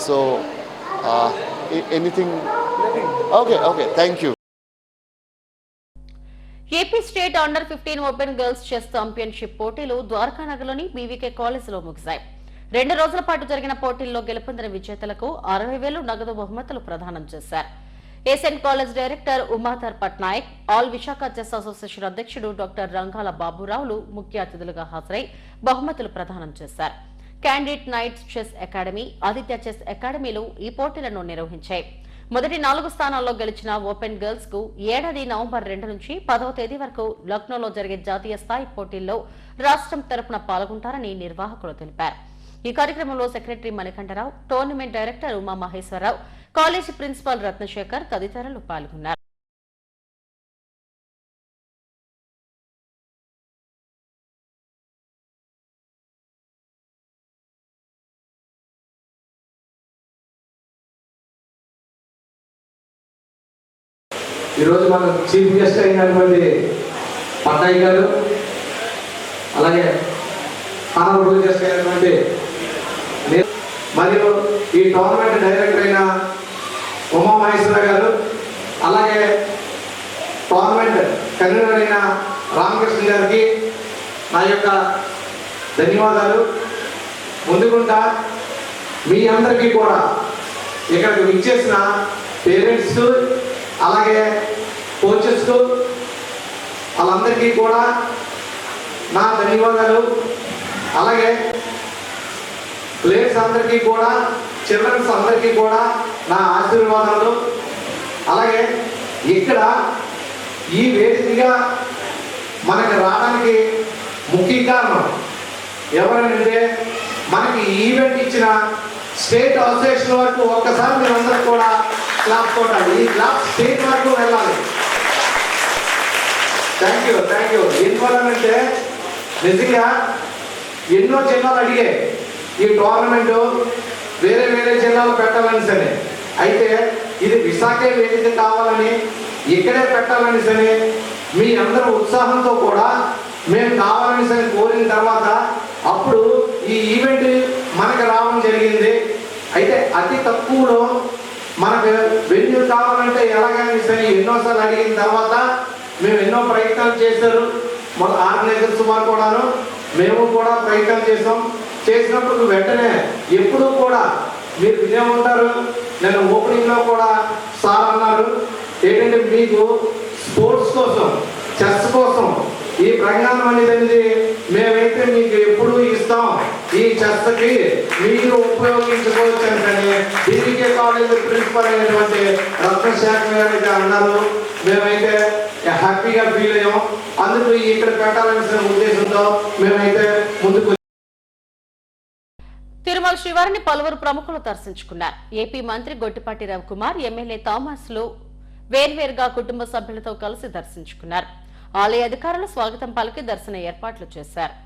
P: So anything? Okay, thank you.
B: AP state under 15 open girls chess championship పోటీలు ద్వారకానగర్లోని BVK కాలేజీలో ముగిశాయి. 2 రోజుల పాటు జరిగిన పోటీల్లో గెలుపొందిన విజేతలకు 60,000 నగదు బహుమతులు ప్రదానం చేశారు. Asian college director Umadhar Patnaik, all Visakha chess association అధ్యక్షుడు డాక్టర్ రంగాల బాబురావులు ముఖ్య అతిథులుగా హాజరై బహుమతులు ప్రదానం చేశారు. Candidate knights chess academy, Aditya chess అకాడమీలు ఈ పోటీలను నిర్వహించాయి. మొదటి 4 స్థానాల్లో గెలిచిన ఓపెన్ గర్ల్స్ కు ఏడాది నవంబర్ 2 నుంచి 10వ తేదీ వరకు లక్నోలో జరిగే జాతీయ స్థాయి పోటీల్లో రాష్ట్రం తరపున పాల్గొంటారని నిర్వాహకులు తెలిపారు. ఈ కార్యక్రమంలో secretary Manikantarao, tournament director Uma Maheswararao, college principal Ratnasekhar తదితరులు పాల్గొన్నారు.
Q: ఈరోజు మన చీఫ్ గెస్ట్ అయినటువంటి పట్నాయక్ గారు, అలాగే ఆనరబుల్ గెస్ట్ అయినటువంటి మరియు ఈ టోర్నమెంట్ డైరెక్టర్ అయిన ఉమా మహేశ్వర గారు, అలాగే టోర్నమెంట్ కన్వీనర్ అయిన రామకృష్ణ గారికి నా యొక్క ధన్యవాదాలు. ముందుకుంటా మీ అందరికీ కూడా ఇక్కడికి విచ్చేసిన పేరెంట్స్, అలాగే కోచెస్, వాళ్ళందరికీ కూడా నా ధన్యవాదాలు. అలాగే ప్లేయర్స్ అందరికీ కూడా, చిల్డ్రన్స్ అందరికీ కూడా నా ఆశీర్వాదాలు. అలాగే ఇక్కడ ఈ వేదికగా మనకి రావడానికి ముఖ్య కారణం ఎవరంటే మనకి ఈవెంట్ ఇచ్చిన స్టేట్ అసోసియేషన్ వరకు ఒక్కసారి మీరు అందరూ కూడా క్లాప్ కొట్టాలి. ఈ క్లాప్ స్టేట్ వరకు వెళ్ళాలి. Thank you. ఎందువల్లనంటే నిజంగా ఎన్నో జిల్లాలు అడిగాయి ఈ టోర్నమెంట్ వేరే వేరే జిల్లాలో పెట్టాలని సరే, అయితే ఇది విశాఖే వేదిక కావాలని ఇక్కడే పెట్టాలని సరే మీ అందరూ ఉత్సాహంతో కూడా మేము కావాలని సరే కోరిన తర్వాత అప్పుడు ఈ ఈవెంట్ మనకు రావడం జరిగింది. అయితే అతి తక్కువలో మనకు వెన్యూ కావాలంటే ఎలాగైనా సరే ఎన్నోసార్లు అడిగిన తర్వాత మేము ఎన్నో ప్రయత్నాలు చేశారు. మన ఆర్గనైజర్స్ వారు కూడాను మేము కూడా ప్రయత్నం చేసినప్పుడు వెంటనే ఎప్పుడూ కూడా మీరు వినే ఉంటారు. నేను ఓపెనింగ్లో కూడా సార్ అన్నారు ఏంటంటే మీకు స్పోర్ట్స్ కోసం, చెస్ కోసం ఈ ప్రాంగణం అనేది మేమైతే మీకు ఎప్పుడు ఇస్తాం, ఈ చెస్కి మీరు ఉపయోగించుకోవచ్చు అని డివికే కాలేజ్ ప్రిన్సిపల్ అయినటువంటి రత్నశేఖర్ గారు అయితే అన్నారు. మేమైతే హ్యాపీగా ఫీల్ అయ్యాం. అందుకు ఇక్కడ పెట్టాలనే ఉద్దేశంతో మేమైతే ముందుకు.
B: తిరుమల శ్రీవారిని పలువురు ప్రముఖులు దర్శించుకున్నారు. ఏపీ మంత్రి గొట్టిపాటి రవికుమార్, ఎమ్మెల్యే థామస్లు వేర్వేరుగా కుటుంబ సభ్యులతో కలిసి దర్శించుకున్నారు. ఆలయ అధికారులు స్వాగతం పలికి దర్శన ఏర్పాట్లు చేశారు.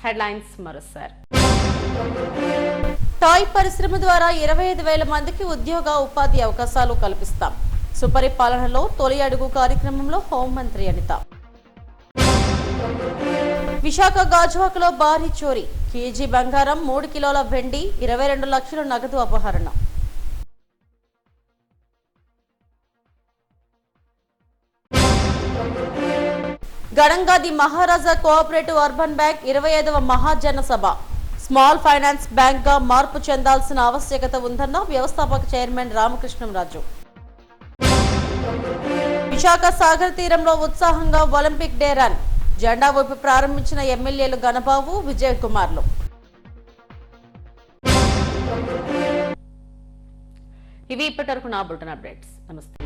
B: హెడ్లైన్స్ మరోసారి. టాయ్ పరిశ్రమ ద్వారా 25,000 మందికి ఉద్యోగ ఉపాధి అవకాశాలు కల్పిస్తాం. సుపరిపాలనలో తొలి అడుగు కార్యక్రమంలో హోంమంత్రి అనిత. విశాఖ గాజువాకలో భారీ చోరీ, కేజీ బంగారం, 3 కిలోల వెండి, 22 లక్షల నగదు అపహరణ. గడంగాది మహారాజా కోఆపరేటివ్ అర్బన్ బ్యాంక్ 25వ మహాజన సభ. స్మాల్ ఫైనాన్స్ బ్యాంక్ గా మార్పు చెందాల్సిన ఆవశ్యకత ఉందన్న వ్యవస్థాపక చైర్మన్ రామకృష్ణంరాజు. విశాఖ సాగర్ తీరంలో ఉత్సాహంగా ఒలింపిక్ డే రన్, జెండా ఊపి ప్రారంభించిన ఎమ్మెల్యేలు గణబాబు, విజయ్ కుమార్లు. ఇవి ఇప్పటివరకు నా బులెటిన్ అప్డేట్స్. నమస్తే.